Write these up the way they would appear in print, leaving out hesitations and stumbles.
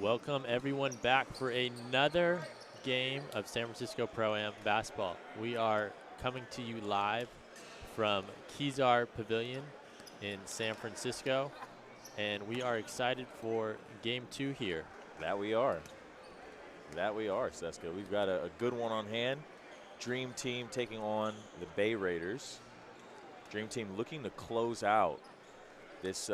Welcome everyone back for another game of San Francisco Pro-Am basketball. We are coming to you live from Kezar Pavilion in San Francisco, and we are excited for game 2 here. That we are. That we are, Seska. We've got a good one on hand. Dream Team taking on the Bay Raiders. Dream Team looking to close out this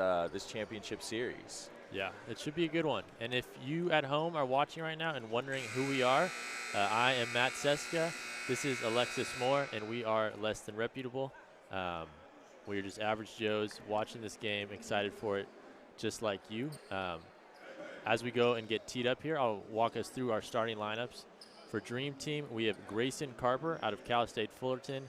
championship series. Yeah, it should be a good one. And if you at home are watching right now and wondering who we are, I am Matt Seska. This is Alexis Moore, and we are less than reputable. We're just average Joes watching this game, excited for it, just like you. As we go and get teed up here, I'll walk us through our starting lineups. For Dream Team, we have Grayson Carper out of Cal State Fullerton.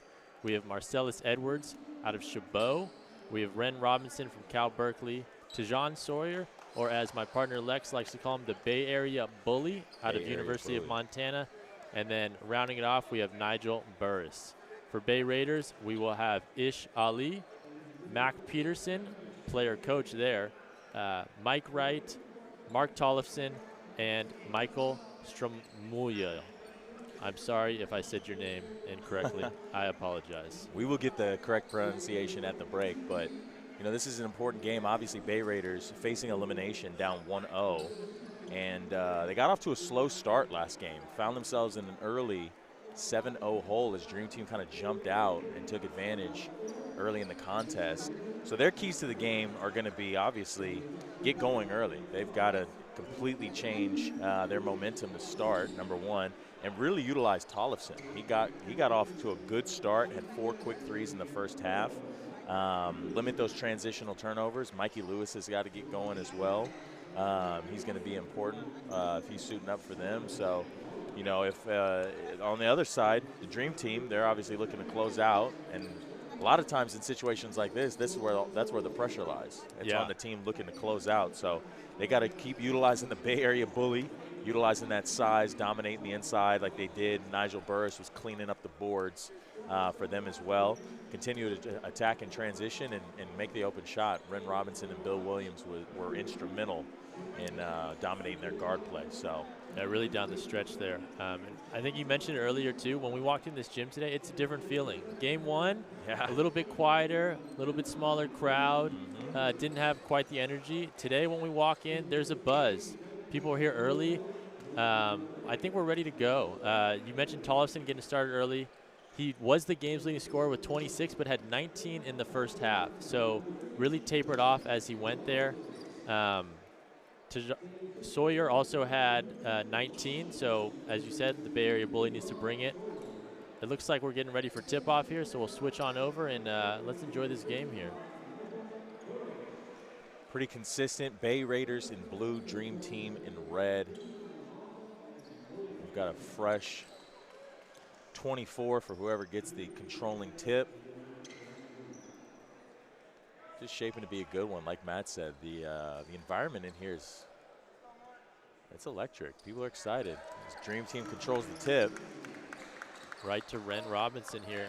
We have Marcellus Edwards out of Chabot. We have Ren Robinson from Cal Berkeley. Tejan Sawyer, or as my partner Lex likes to call him, the Bay Area Bully out of University of Montana. And then rounding it off, we have Nigel Burris. For Bay Raiders, we will have Ish Ali, Mac Peterson, player coach there, Mike Wright, Mark Tollefson, and Michael Stromulya. I'm sorry if I said your name incorrectly. I apologize. We will get the correct pronunciation at the break, but you know, this is an important game. Obviously, Bay Raiders facing elimination down 1-0, and they got off to a slow start last game. Found themselves in an early 7-0 hole as Dream Team kind of jumped out and took advantage early in the contest. So their keys to the game are going to be, obviously, get going early. They've got to completely change their momentum to start, number one, and really utilize Tollefson. He got off to a good start, had 4 quick threes in the first half. Limit those transitional turnovers. Mikey Lewis has got to get going as well. He's going to be important if he's suiting up for them. So, you know, if on the other side, the Dream Team, they're obviously looking to close out. And a lot of times in situations like this is where that's where the pressure lies. It's on the team looking to close out. So they got to keep utilizing the Bay Area Bully, utilizing that size, dominating the inside like they did. Nigel Burris was cleaning up the boards for them as well. Continue to attack in transition and make the open shot. Ren Robinson and Bill Williams were instrumental in dominating their guard play. So really down the stretch there. And I think you mentioned it earlier too, when we walked in this gym today, it's a different feeling. Game 1, a little bit quieter, a little bit smaller crowd, didn't have quite the energy. Today when we walk in, there's a buzz. People are here early. I think we're ready to go. You mentioned Tollefson getting started early. He was the game's leading scorer with 26, but had 19 in the first half. So really tapered off as he went there. Sawyer also had 19. So as you said, the Bay Area Bully needs to bring it. It looks like we're getting ready for tip-off here, so we'll switch on over and let's enjoy this game here. Pretty consistent. Bay Raiders in blue, Dream Team in red. We've got a fresh 24 for whoever gets the controlling tip. Just shaping to be a good one, like Matt said. The environment in here it's electric. People are excited. This Dream Team controls the tip. Right to Ren Robinson here.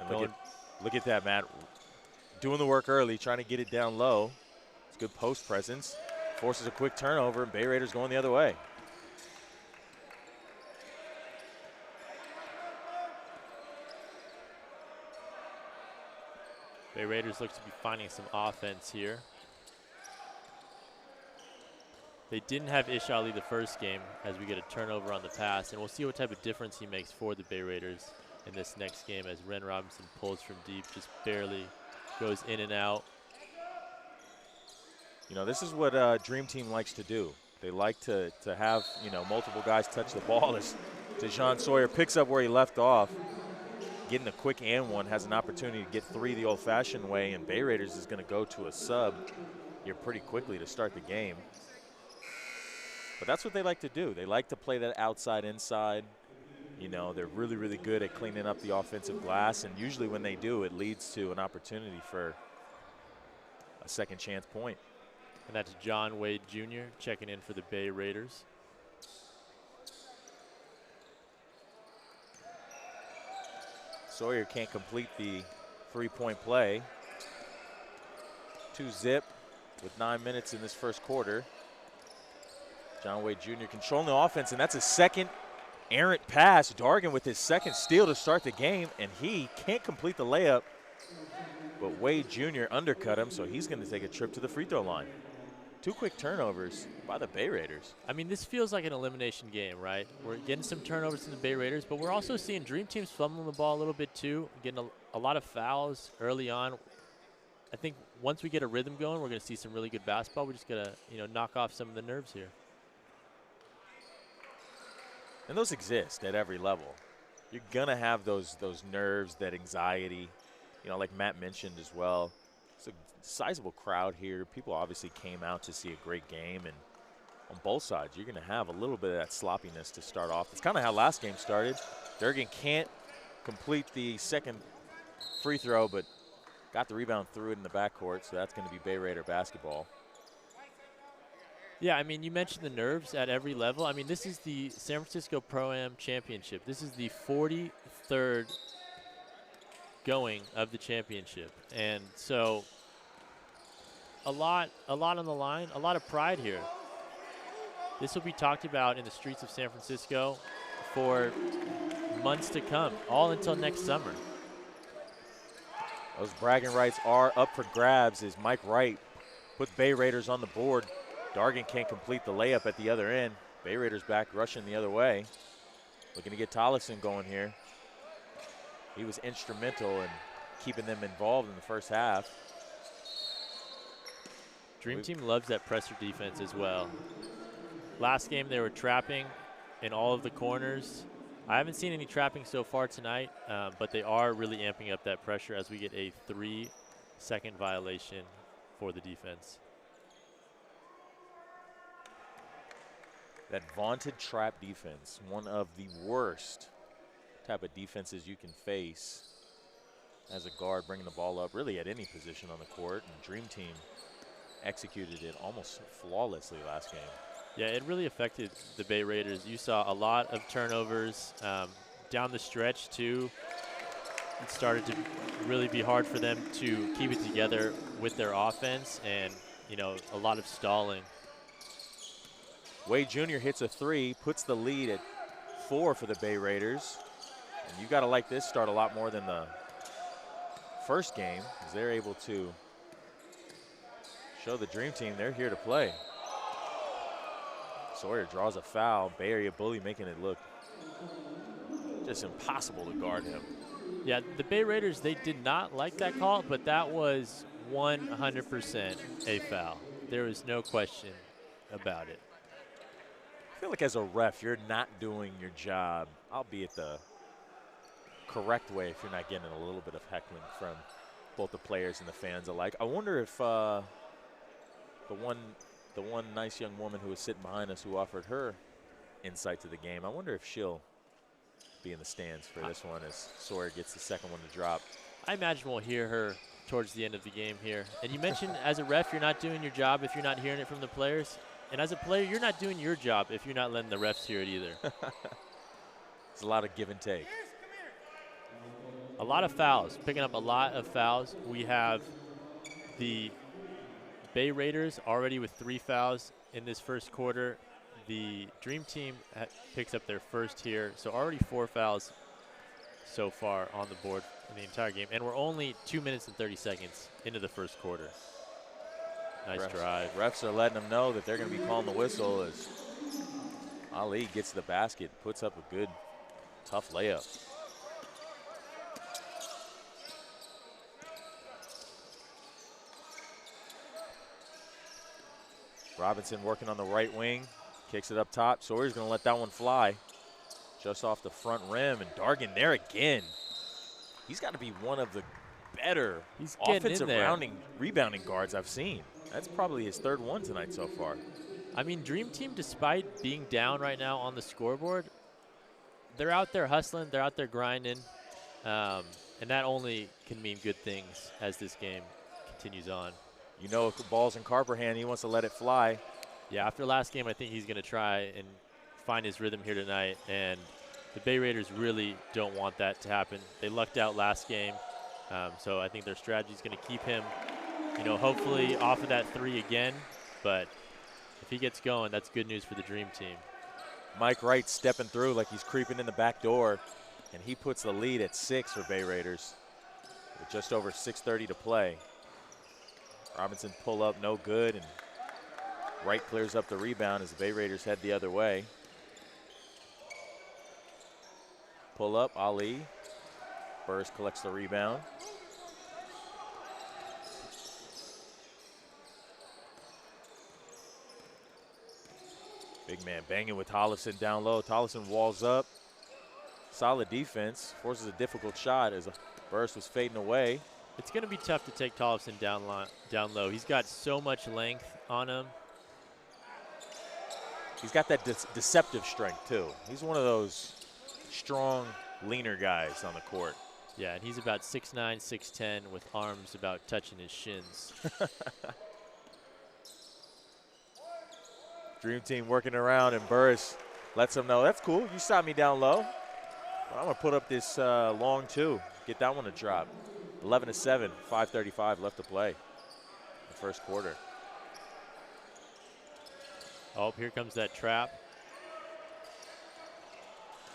And look at that, Matt. Doing the work early, trying to get it down low. It's good post presence. Forces a quick turnover, and Bay Raiders going the other way. Bay Raiders look to be finding some offense here. They didn't have Ish Ali the first game as we get a turnover on the pass, and we'll see what type of difference he makes for the Bay Raiders in this next game as Ren Robinson pulls from deep, just barely goes in and out. You know, this is what Dream Team likes to do. They like to have, you know, multiple guys touch the ball. As Tejan Sawyer picks up where he left off, getting a quick and one, has an opportunity to get 3 the old-fashioned way, and Bay Raiders is going to go to a sub here pretty quickly to start the game. But that's what they like to do. They like to play that outside-inside. You know, they're really, really good at cleaning up the offensive glass, and usually when they do, it leads to an opportunity for a second chance point. And that's John Wade Jr. checking in for the Bay Raiders. Sawyer can't complete the three-point play. 2-zip with 9 minutes in this first quarter. John Wade Jr. controlling the offense, and that's a second errant pass. Dargan with his second steal to start the game, and he can't complete the layup. But Wade Jr. undercut him, so he's going to take a trip to the free throw line. 2 quick turnovers by the Bay Raiders. I mean, this feels like an elimination game, right? We're getting some turnovers from the Bay Raiders, but we're also seeing Dream Teams fumbling the ball a little bit too, getting a lot of fouls early on. I think once we get a rhythm going, we're going to see some really good basketball. We just got to, knock off some of the nerves here. And those exist at every level. You're going to have those nerves, that anxiety, like Matt mentioned as well. It's a sizable crowd here. People obviously came out to see a great game, and on both sides, you're going to have a little bit of that sloppiness to start off. It's kind of how last game started. Durgan can't complete the second free throw, but got the rebound, threw it in the backcourt, so that's going to be Bay Raider basketball. Yeah, I mean, you mentioned the nerves at every level. I mean, this is the San Francisco Pro-Am Championship. This is the 43rd going of the championship. And so a lot on the line, a lot of pride here. This will be talked about in the streets of San Francisco for months to come, all until next summer. Those bragging rights are up for grabs as Mike Wright put Bay Raiders on the board. Dargan can't complete the layup at the other end. Bay Raiders back rushing the other way. Looking to get Tollefson going here. He was instrumental in keeping them involved in the first half. Dream Team loves that presser defense as well. Last game they were trapping in all of the corners. I haven't seen any trapping so far tonight, but they are really amping up that pressure as we get a 3-second violation for the defense. That vaunted trap defense, one of the worst type of defenses you can face as a guard, bringing the ball up really at any position on the court, and Dream Team executed it almost flawlessly last game. Yeah, it really affected the Bay Raiders. You saw a lot of turnovers down the stretch too. It started to really be hard for them to keep it together with their offense, and a lot of stalling. Wade Jr. hits a 3, puts the lead at 4 for the Bay Raiders. And you got to like this start a lot more than the first game, as they're able to show the Dream Team they're here to play. Sawyer draws a foul. Bay Area bully making it look just impossible to guard him. Yeah, the Bay Raiders, they did not like that call, but that was 100% a foul. There was no question about it. I feel like as a ref, you're not doing your job, albeit the correct way, if you're not getting a little bit of heckling from both the players and the fans alike. I wonder if the one nice young woman who was sitting behind us who offered her insight to the game, I wonder if she'll be in the stands for this one as Sawyer gets the second one to drop. I imagine we'll hear her towards the end of the game here. And you mentioned as a ref, you're not doing your job if you're not hearing it from the players. And as a player, you're not doing your job if you're not letting the refs hear it either. It's a lot of give and take. A lot of fouls, picking up a lot of fouls. We have the Bay Raiders already with 3 fouls in this first quarter. The Dream Team picks up their first here. So already 4 fouls so far on the board in the entire game. And we're only 2 minutes and 30 seconds into the first quarter. Nice drive. Refs are letting them know that they're going to be calling the whistle as Ali gets to the basket, puts up a good, tough layup. Robinson working on the right wing, kicks it up top. Sawyer's going to let that one fly just off the front rim, and Dargan there again. He's got to be one of the better offensive rebounding guards I've seen. That's probably his 3rd one tonight so far. I mean, Dream Team, despite being down right now on the scoreboard, they're out there hustling, they're out there grinding, and that only can mean good things as this game continues on. If the ball's in Carper hand, he wants to let it fly. Yeah, after last game, I think he's going to try and find his rhythm here tonight, and the Bay Raiders really don't want that to happen. They lucked out last game, so I think their strategy is going to keep him you know, hopefully off of that 3 again. But if he gets going, that's good news for the Dream Team. Mike Wright stepping through like he's creeping in the back door, and he puts the lead at 6 for Bay Raiders with just over 6:30 to play. Robinson pull up, no good, and Wright clears up the rebound as the Bay Raiders head the other way. Pull up, Ali. Burris collects the rebound. Big man banging with Tollefson down low. Tollefson walls up. Solid defense. Forces a difficult shot as Burris was fading away. It's going to be tough to take Tollefson down low. He's got so much length on him. He's got that deceptive strength, too. He's one of those strong, leaner guys on the court. Yeah, and he's about 6'9", 6'10", with arms about touching his shins. Dream Team working around, and Burris lets him know, that's cool. You shot me down low. But I'm going to put up this long, too. Get that one to drop. 11-7, 5:35 left to play in the first quarter. Oh, here comes that trap.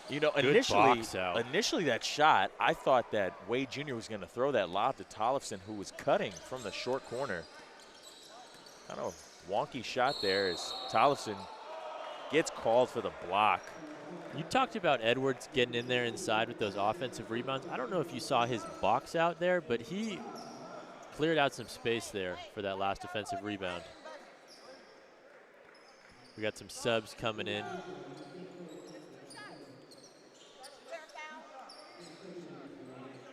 You know, initially that shot, I thought that Wade Jr. was going to throw that lob to Tollefson, who was cutting from the short corner. Kind of a wonky shot there as Tollefson gets called for the block. You talked about Edwards getting in there inside with those offensive rebounds. I don't know if you saw his box out there, but he cleared out some space there for that last offensive rebound. We got some subs coming in.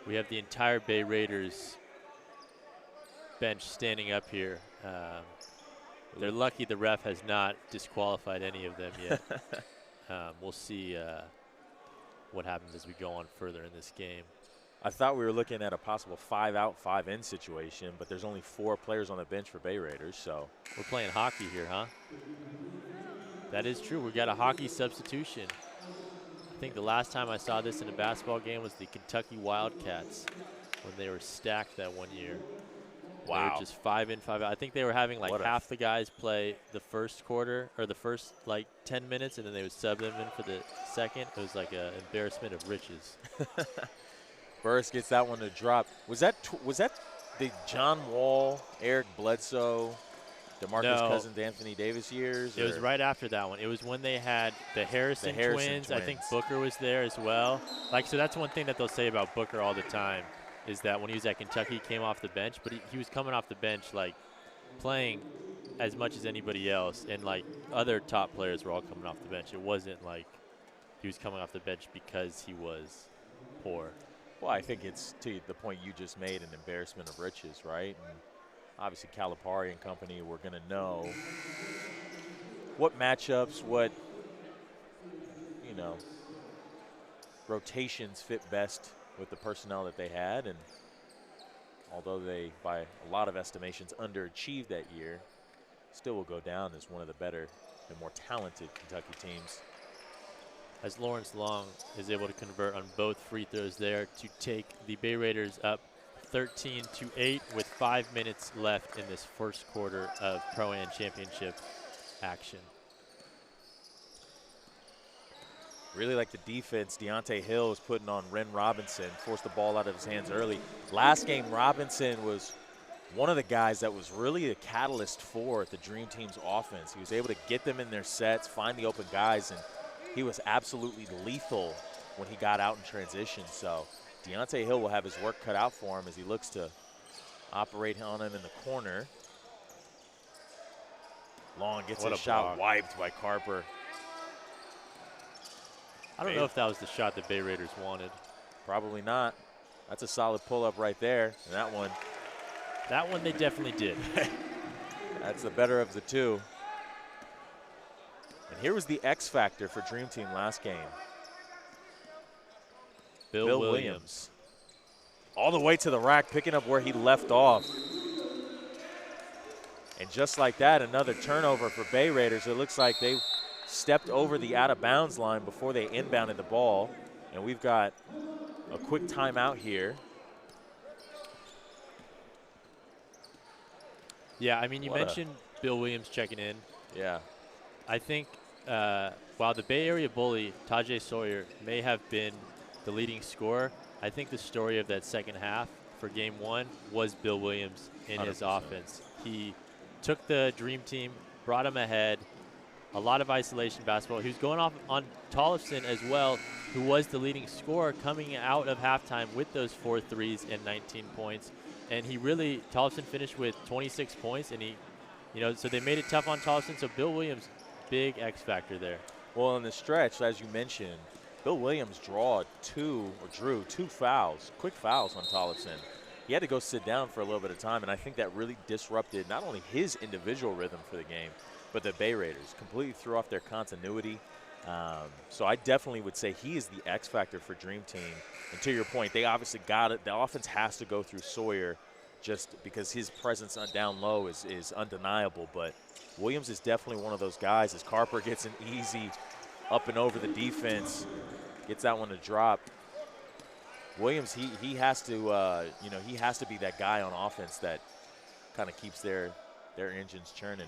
We have the entire Bay Raiders bench standing up here. They're lucky the ref has not disqualified any of them yet. We'll see what happens as we go on further in this game. I thought we were looking at a possible 5-out, 5-in situation, but there's only 4 players on the bench for Bay Raiders, so. We're playing hockey here, huh? That is true. We got a hockey substitution. I think the last time I saw this in a basketball game was the Kentucky Wildcats when they were stacked that one year. Wow. They were just 5 in, 5 out. I think they were having like half the guys play the first quarter or the first like 10 minutes, and then they would sub them in for the second. It was like an embarrassment of riches. Burris gets that one to drop. Was that the John Wall, Eric Bledsoe, DeMarcus Cousins, Anthony Davis years? It was right after that one. It was when they had the Harrison twins. I think Booker was there as well. Like, so that's one thing that they'll say about Booker all the time is that when he was at Kentucky, he came off the bench, but he was coming off the bench like playing as much as anybody else, and like other top players were all coming off the bench. It wasn't like he was coming off the bench because he was poor. Well, I think it's to the point you just made, an embarrassment of riches, right? And obviously Calipari and company were going to know what matchups, what, you know, rotations fit best with the personnel that they had. And although they, by a lot of estimations, underachieved that year, still will go down as one of the better and more talented Kentucky teams. As Lawrence Long is able to convert on both free throws there to take the Bay Raiders up 13-8 with 5 minutes left in this first quarter of Pro-Am Championship action. Really like the defense Deontay Hill is putting on Ren Robinson, forced the ball out of his hands early. Last game, Robinson was one of the guys that was really a catalyst for the Dream Team's offense. He was able to get them in their sets, find the open guys, and he was absolutely lethal when he got out in transition. So Deontay Hill will have his work cut out for him as he looks to operate on him in the corner. Long gets his shot wiped by Carper. I don't know if that was the shot the Bay Raiders wanted. Probably not. That's a solid pull-up right there. And that one they definitely did. That's the better of the two. And here was the X factor for Dream Team last game. Bill Williams. All the way to the rack, picking up where he left off. And just like that, another turnover for Bay Raiders. It looks like they stepped over the out-of-bounds line before they inbounded the ball. And we've got a quick timeout here. Yeah, I mean, you mentioned Bill Williams checking in. Yeah. I think while the Bay Area bully, Tajay Sawyer, may have been the leading scorer, I think the story of that second half for game one was Bill Williams in his 100%. offense. He took the Dream Team, brought them ahead, a lot of isolation basketball. He was going off on Tollefson as well, who was the leading scorer coming out of halftime with those 4 threes and 19 points. And he really, Tollefson finished with 26 points, and so they made it tough on Tollefson. So Bill Williams, big X factor there. Well, in the stretch, as you mentioned, Bill Williams drew 2 fouls, quick fouls on Tollefson. He had to go sit down for a little bit of time, and I think that really disrupted not only his individual rhythm for the game, but the Bay Raiders. Completely threw off their continuity. So I definitely would say he is the X factor for Dream Team. And to your point, they obviously got it. The offense has to go through Sawyer just because his presence on down low is undeniable. But Williams is definitely one of those guys. As Carper gets an easy up and over the defense, gets that one to drop. Williams, he has to he has to be that guy on offense that kind of keeps their engines churning.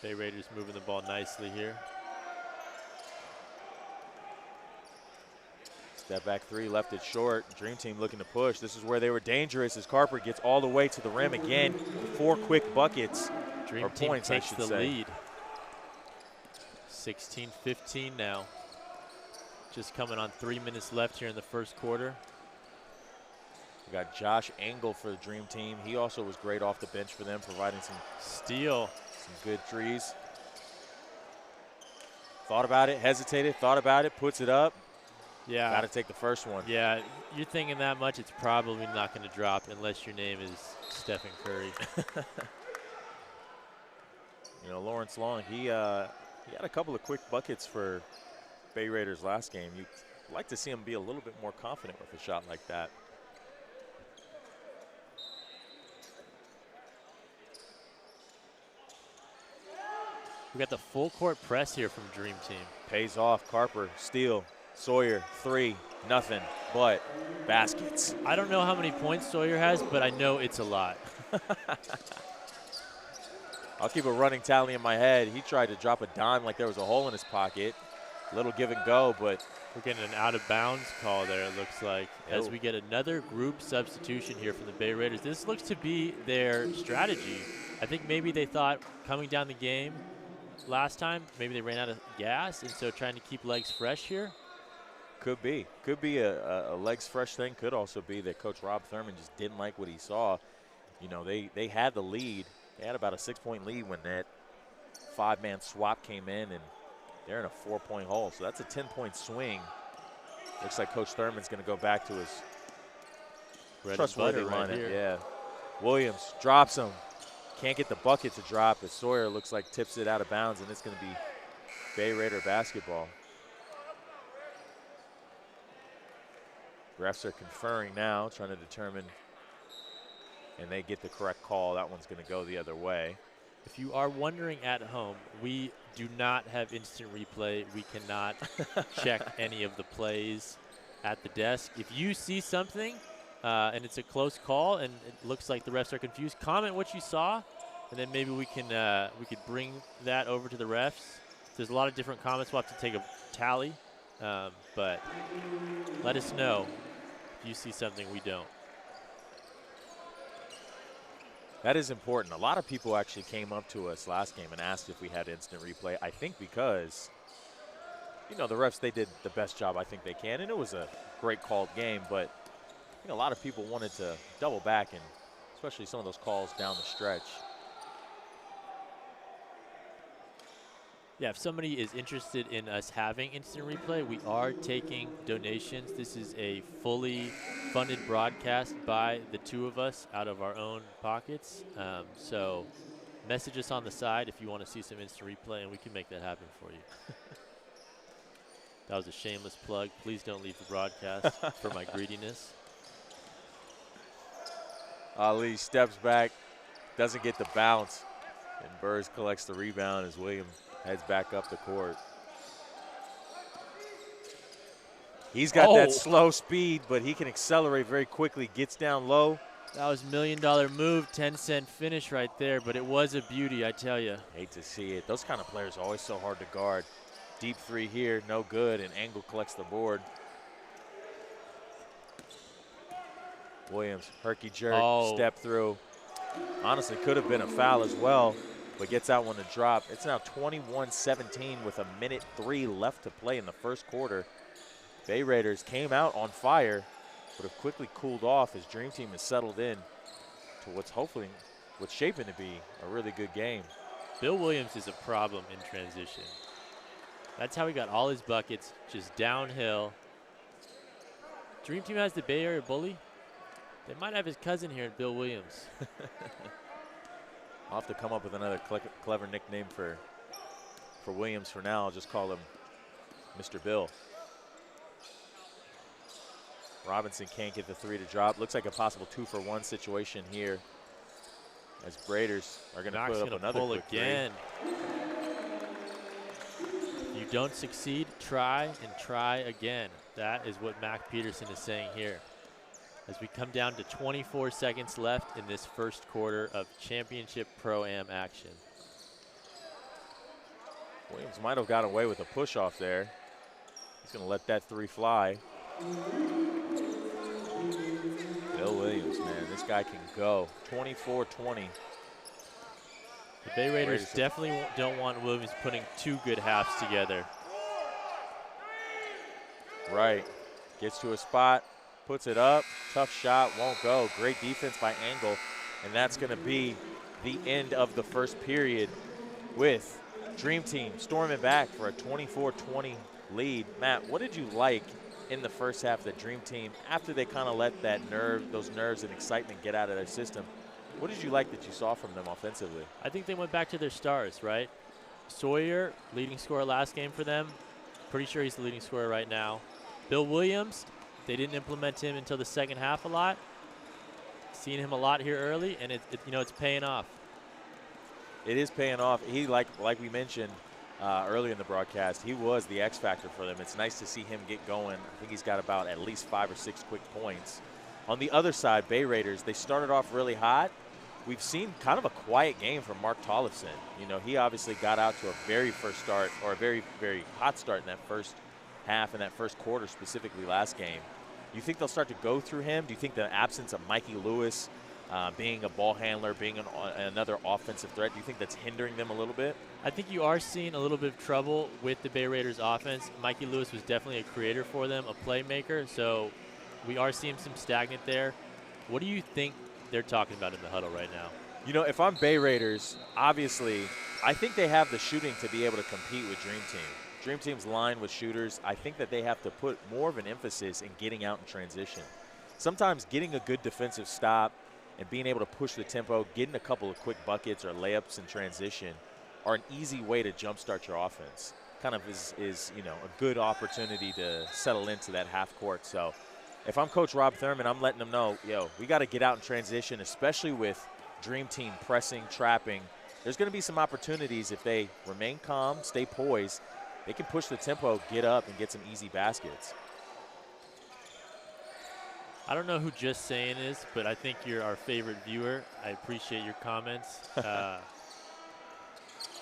Bay Raiders moving the ball nicely here. Step back 3, left it short. Dream Team looking to push. This is where they were dangerous as Carper gets all the way to the rim again. 4 quick buckets. Dream or Team points, takes I should the say. lead. 16-15 now. Just coming on 3 minutes left here in the first quarter. We got Josh Engel for the Dream Team. He also was great off the bench for them, providing some steal, some good threes. Thought about it, hesitated, thought about it, puts it up. Yeah. Got to take the first one. Yeah, you're thinking that much, it's probably not going to drop unless your name is Stephen Curry. Lawrence Long, he had a couple of quick buckets for Bay Raiders last game. You'd like to see him be a little bit more confident with a shot like that. We got the full court press here from Dream Team. Pays off. Carper, steal. Sawyer, 3, nothing but baskets. I don't know how many points Sawyer has, but I know it's a lot. I'll keep a running tally in my head. He tried to drop a dime like there was a hole in his pocket. Little give and go, but we're getting an out of bounds call there, it looks like, as we get another group substitution here from the Bay Raiders. This looks to be their strategy. I think maybe they thought coming down the game last time, maybe they ran out of gas, and so trying to keep legs fresh here. Could be. Could be a legs fresh thing. Could also be that Coach Rob Thurman just didn't like what he saw. They had the lead. They had about a 6-point lead when that 5-man swap came in, and they're in a 4-point hole. So that's a 10-point swing. Looks like Coach Thurman's going to go back to his trustworthy lineup. Yeah. Williams drops him. Can't get the bucket to drop as Sawyer looks like tips it out of bounds, and it's going to be Bay Raider basketball. Refs are conferring now, trying to determine, and they get the correct call. That one's going to go the other way. If you are wondering at home, we do not have instant replay. We cannot check any of the plays at the desk. If you see something and it's a close call and it looks like the refs are confused, comment what you saw, and then maybe we could bring that over to the refs. There's a lot of different comments. We'll have to take a tally, but let us know if you see something we don't. That is important. A lot of people actually came up to us last game and asked if we had instant replay. I think because, the refs, they did the best job I think they can, and it was a great called game, but I think a lot of people wanted to double back, and especially some of those calls down the stretch. Yeah, if somebody is interested in us having instant replay, we are taking donations. This is a fully funded broadcast by the two of us out of our own pockets. So message us on the side if you want to see some instant replay, and we can make that happen for you. That was a shameless plug. Please don't leave the broadcast for my greediness. Ali steps back, doesn't get the bounce, and Burrs collects the rebound as Williams heads back up the court. He's got that Oh. slow speed, but he can accelerate very quickly, gets down low. That was $1 million move, 10-cent finish right there, but it was a beauty, I tell you. Hate to see it. Those kind of players are always so hard to guard. Deep three here, no good, and Angle collects the board. Williams, herky jerk, step through. Honestly, could have been a foul as well, but gets out one to drop. It's now 21-17 with 1:03 left to play in the first quarter. Bay Raiders came out on fire, but have quickly cooled off as Dream Team has settled in to what's shaping to be a really good game. Bill Williams is a problem in transition. That's how he got all his buckets, just downhill. Dream Team has the Bay Area bully. They might have his cousin here, Bill Williams. I'll have to come up with another clever nickname for Williams for now. I'll just call him Mr. Bill. Robinson can't get the three to drop. Looks like a possible 2-for-1 situation here as Raiders are going to put up another quick again. If you don't succeed, try and try again. That is what Mac Peterson is saying here. As we come down to 24 seconds left in this first quarter of championship Pro-Am action. Williams might have got away with a push-off there. He's going to let that three fly. Bill Williams, man, this guy can go. 24-20. The Bay Raiders definitely don't want Williams putting two good halves together. Right. Gets to a spot, puts it up. Tough shot, won't go. Great defense by Angle. And that's going to be the end of the first period with Dream Team storming back for a 24-20 lead. Matt, what did you like in the first half of the Dream Team after they kind of let those nerves and excitement get out of their system? What did you like that you saw from them offensively? I think they went back to their stars, right? Sawyer, leading scorer last game for them. Pretty sure he's the leading scorer right now. Bill Williams, they didn't implement him until the second half a lot. Seen him a lot here early, and it's paying off. It is paying off. He, like we mentioned earlier in the broadcast, he was the X factor for them. It's nice to see him get going. I think he's got about at least 5 or 6 quick points. On the other side, Bay Raiders, they started off really hot. We've seen kind of a quiet game from Mark Tollefson. You know, he obviously got out to a very very, very hot start in that first half and that first quarter, specifically last game. Do you think they'll start to go through him? Do you think the absence of Mikey Lewis being a ball handler, being another offensive threat, do you think that's hindering them a little bit? I think you are seeing a little bit of trouble with the Bay Raiders offense. Mikey Lewis was definitely a creator for them, a playmaker, so we are seeing some stagnant there. What do you think they're talking about in the huddle right now? You know, if I'm Bay Raiders, obviously, I think they have the shooting to be able to compete with Dream Team. Dream Team's line with shooters, I think that they have to put more of an emphasis in getting out in transition. Sometimes getting a good defensive stop and being able to push the tempo, getting a couple of quick buckets or layups in transition are an easy way to jumpstart your offense. Kind of is you know, a good opportunity to settle into that half court. So if I'm Coach Rob Thurman, I'm letting them know, we got to get out in transition, especially with Dream Team pressing, trapping. There's going to be some opportunities if they remain calm, stay poised. They can push the tempo, get up, and get some easy baskets. I don't know who Just Saying is, but I think you're our favorite viewer. I appreciate your comments.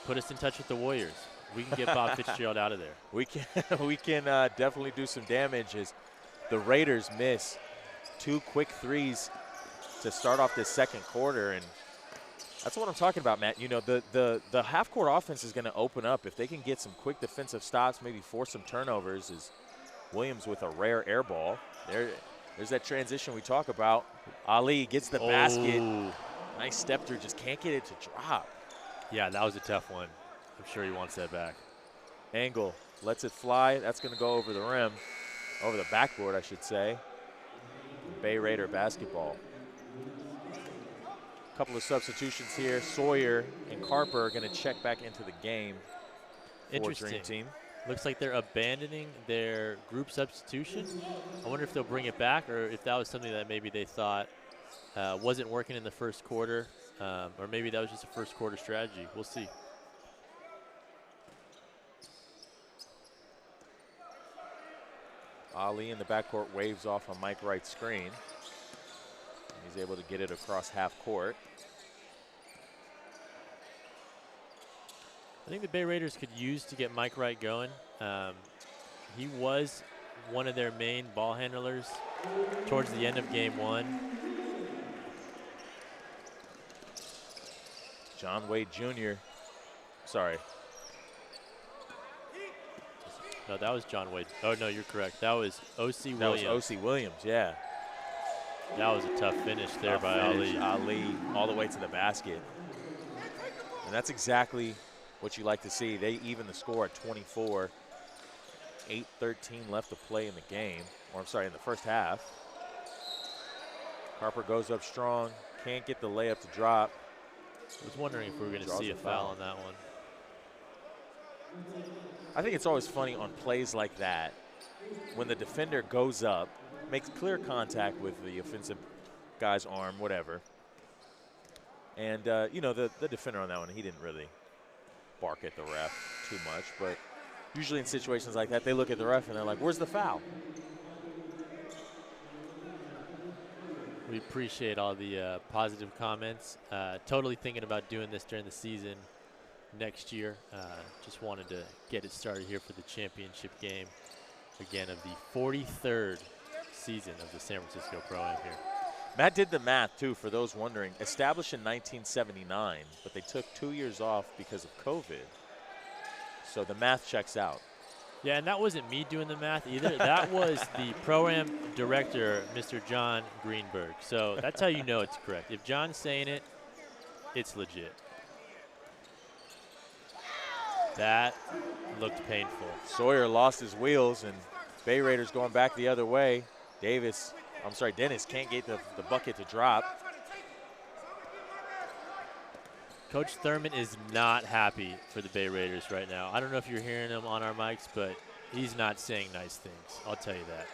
Put us in touch with the Warriors. We can get Bob Fitzgerald out of there. We can definitely do some damage as the Raiders miss 2 quick threes to start off this second quarter, and that's what I'm talking about, Matt. You know, the half-court offense is going to open up if they can get some quick defensive stops, maybe force some turnovers. As Williams with a rare air ball. There's that transition we talk about. Ali gets the basket. Nice step through, just can't get it to drop. Yeah, that was a tough one. I'm sure he wants that back. Angle lets it fly. That's going to go over the rim, over the backboard, I should say. Bay Raider basketball. Couple of substitutions here. Sawyer and Carper are going to check back into the game for Dream Team. Looks like they're abandoning their group substitution. I wonder if they'll bring it back or if that was something that maybe they thought wasn't working in the first quarter, or maybe that was just a first quarter strategy. We'll see. Ali in the backcourt waves off on Mike Wright's screen. He's able to get it across half court. I think the Bay Raiders could use to get Mike Wright going. He was one of their main ball handlers towards the end of game 1. John Wade Jr. Sorry. No, that was John Wade. Oh, no, you're correct. That was O.C. Williams. That was O.C. Williams, yeah. That was a tough finish there by Ali. Ali all the way to the basket. And that's exactly what you like to see. They even the score at 24. 8:13 left to play in the game. Or I'm sorry, in the first half. Carper goes up strong. Can't get the layup to drop. I was wondering if we were going to see a foul on that one. I think it's always funny on plays like that when the defender goes up, makes clear contact with the offensive guy's arm, whatever. And, you know, the defender on that one, he didn't really bark at the ref too much. But usually in situations like that, they look at the ref and they're like, where's the foul? We appreciate all the positive comments. Totally thinking about doing this during the season next year. Just wanted to get it started here for the championship game, again, of the 43rd season of the San Francisco Pro-Am here. Matt did the math, too, for those wondering. Established in 1979, but they took 2 years off because of COVID. So the math checks out. Yeah, and that wasn't me doing the math either. That was the Pro-Am director, Mr. John Greenberg. So that's how you know it's correct. If John's saying it, it's legit. That looked painful. Sawyer lost his wheels, and Bay Raiders going back the other way. Dennis can't get the bucket to drop. Coach Thurman is not happy for the Bay Raiders right now. I don't know if you're hearing him on our mics, but he's not saying nice things. I'll tell you that.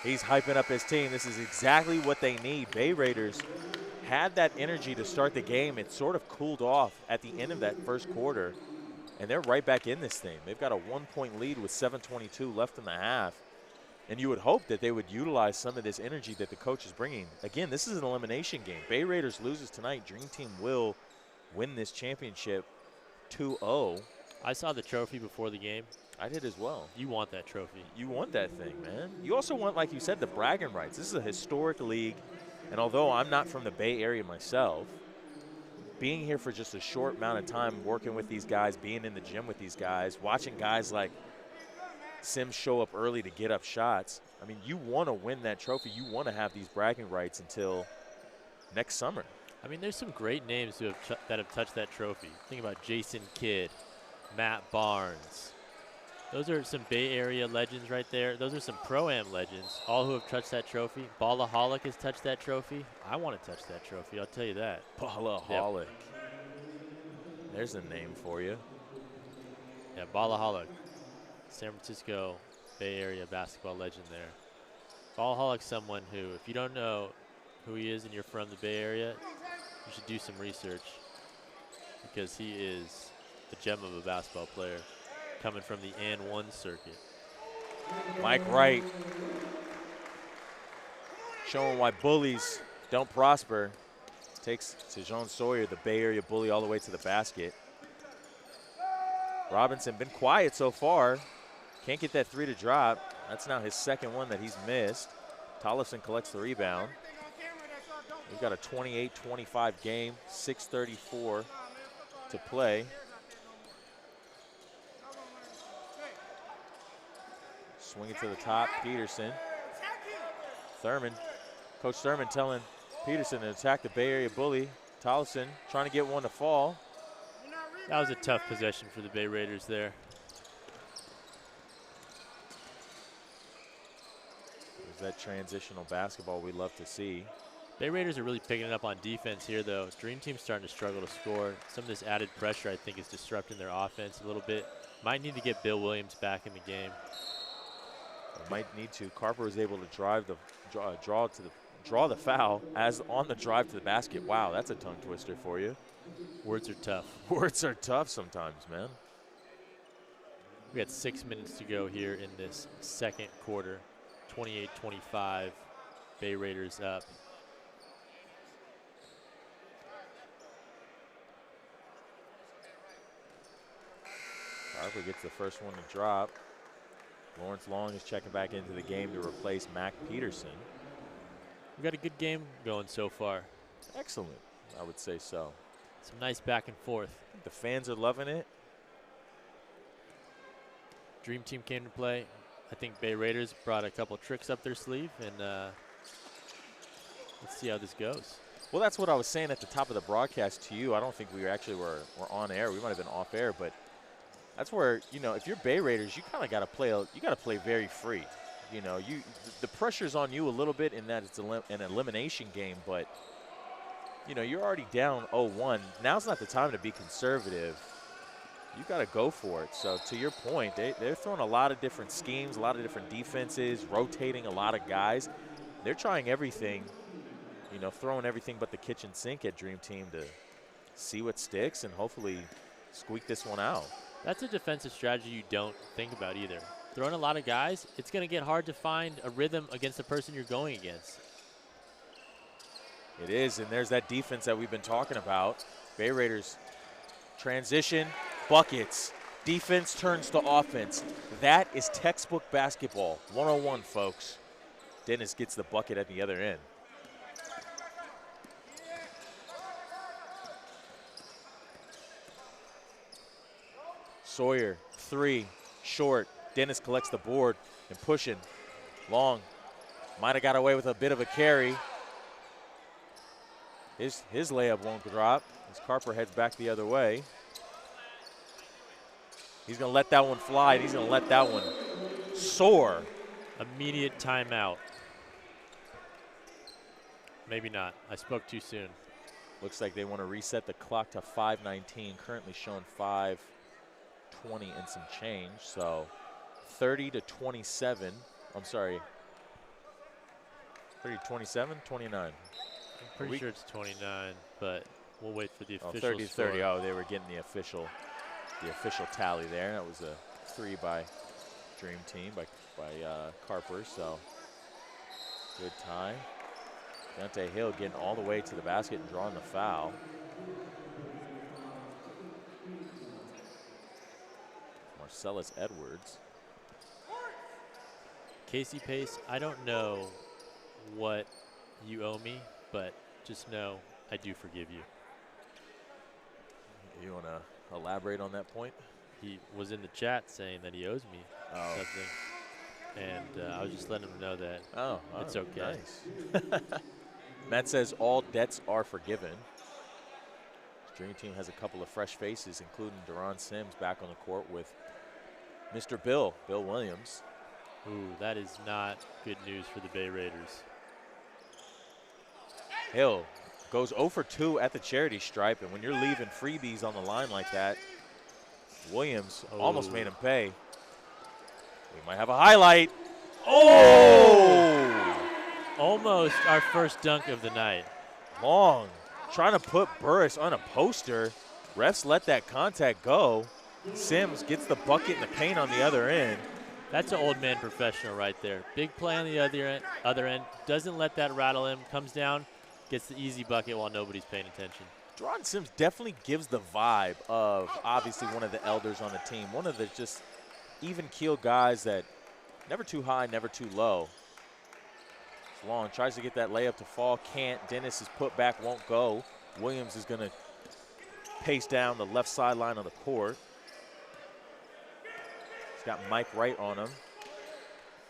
He's hyping up his team. This is exactly what they need. Bay Raiders had that energy to start the game. It sort of cooled off at the end of that first quarter, and they're right back in this thing. They've got a 1-point lead with 7:22 left in the half. And you would hope that they would utilize some of this energy that the coach is bringing. Again, this is an elimination game. Bay Raiders loses tonight. Dream Team will win this championship 2-0. I saw the trophy before the game. I did as well. You want that trophy. You want that thing, man. You also want, like you said, the bragging rights. This is a historic league. And although I'm not from the Bay Area myself, being here for just a short amount of time, working with these guys, being in the gym with these guys, watching guys like Sims show up early to get up shots. I mean, you want to win that trophy. You want to have these bragging rights until next summer. I mean, there's some great names that have touched that trophy. Think about Jason Kidd, Matt Barnes. Those are some Bay Area legends right there. Those are some Pro-Am legends, all who have touched that trophy. Ballaholic has touched that trophy. I want to touch that trophy, I'll tell you that. Ballaholic. Yep. There's a name for you. Yeah, Ballaholic. San Francisco Bay Area basketball legend there. Ballaholic, someone who, if you don't know who he is and you're from the Bay Area, you should do some research, because he is a gem of a basketball player coming from the AN1 circuit. Mike Wright showing why bullies don't prosper. Takes Tejon Sawyer, the Bay Area bully, all the way to the basket. Robinson been quiet so far. Can't get that three to drop. That's now his second one that he's missed. Tollefson collects the rebound. We've got a 28-25 game, 6:34 to play. Swing it to the top, Peterson. Thurman, Coach Thurman telling Peterson to attack the Bay Area bully. Tollefson trying to get one to fall. That was a tough possession for the Bay Raiders there. There's that transitional basketball we love to see. Bay Raiders are really picking it up on defense here, though. Dream Team's starting to struggle to score. Some of this added pressure, I think, is disrupting their offense a little bit. Might need to get Bill Williams back in the game. Might need to. Carper was able to drive the draw the foul as on the drive to the basket. Wow, that's a tongue twister for you. Words are tough. Words are tough sometimes, man. We got 6 minutes to go here in this second quarter. 28-25. Bay Raiders up. Harper gets the first one to drop. Lawrence Long is checking back into the game to replace Mac Peterson. We got a good game going so far. Excellent, I would say so. Some nice back and forth. The fans are loving it. Dream Team came to play. I think Bay Raiders brought a couple tricks up their sleeve, and let's see how this goes. Well, that's what I was saying at the top of the broadcast to you. I don't think we actually were on air. We might have been off air, but that's where, you know, if you're Bay Raiders, you kind of got to play. You got to play very free. You know, the pressure's on you a little bit in that it's an elimination game, but you know, you're already down 0-1. Now's not the time to be conservative. You got to go for it. So to your point, they're throwing a lot of different schemes, a lot of different defenses, rotating a lot of guys. They're trying everything, you know, throwing everything but the kitchen sink at Dream Team to see what sticks and hopefully squeak this one out. That's a defensive strategy you don't think about either. Throwing a lot of guys, it's going to get hard to find a rhythm against the person you're going against. It is, and there's that defense that we've been talking about. Bay Raiders transition, buckets. Defense turns to offense. That is textbook basketball 101, folks. Dennis gets the bucket at the other end. Sawyer, three, short. Dennis collects the board and pushing. Long might have got away with a bit of a carry. His layup won't drop as Carper heads back the other way. He's going to let that one fly, and he's going to let that one soar. Immediate timeout. Maybe not. I spoke too soon. Looks like they want to reset the clock to 5:19, currently showing 5:20 and some change. So 30-27. I'm sorry. 30-27, 29. I'm pretty sure it's 29, but we'll wait for the official 30-30. score. Oh, they were getting the official tally there. That was a 3 by Dream Team by Carper. So good tie. Deontay Hill getting all the way to the basket and drawing the foul. Marcellus Edwards. Casey Pace, I don't know what you owe me, but just know I do forgive you. You want to elaborate on that point? He was in the chat saying that he owes me something, and I was just letting him know that it's okay. Nice. Matt says all debts are forgiven. Dream Team has a couple of fresh faces, including Deron Sims back on the court with Mr. Bill Williams. Ooh, that is not good news for the Bay Raiders. Hill goes 0 for 2 at the charity stripe, and when you're leaving freebies on the line like that, Williams almost made him pay. We might have a highlight. Oh! Almost our first dunk of the night. Long, trying to put Burris on a poster. Refs let that contact go. Sims gets the bucket in the paint on the other end. That's an old man professional right there. Big play on the other end. Doesn't let that rattle him. Comes down, gets the easy bucket while nobody's paying attention. Deron Sims definitely gives the vibe of obviously one of the elders on the team. One of the just even-keel guys that never too high, never too low. Long tries to get that layup to fall, can't. Dennis is put back, won't go. Williams is going to pace down the left sideline of the court. He's got Mike Wright on him.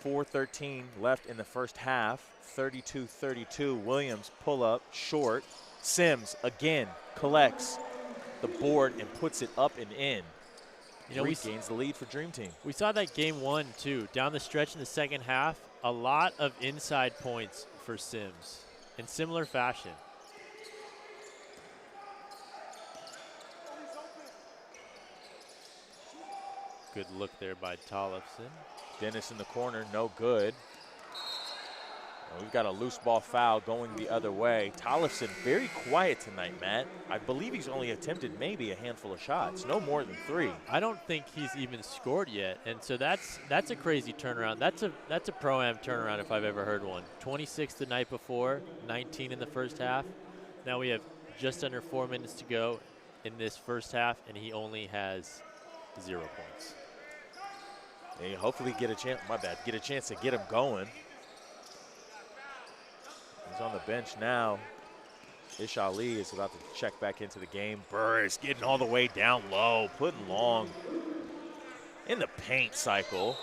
4:13 left in the first half. 32-32. Williams pull up short. Sims again collects the board and puts it up and in. You know, gains the lead for Dream Team. We saw that game one, too. Down the stretch in the second half, a lot of inside points for Sims in similar fashion. Good look there by Tollefson. Dennis in the corner, no good. And we've got a loose ball foul going the other way. Tollefson very quiet tonight, Matt. I believe he's only attempted maybe a handful of shots, no more than 3. I don't think he's even scored yet, and so that's a crazy turnaround. That's a pro-am turnaround if I've ever heard one. 26 the night before, 19 in the first half. Now we have just under 4 minutes to go in this first half, and he only has 0 points. They hopefully get a chance. Get a chance to get him going. He's on the bench now. Ish Ali is about to check back into the game. Burris getting all the way down low, putting long in the paint cycle.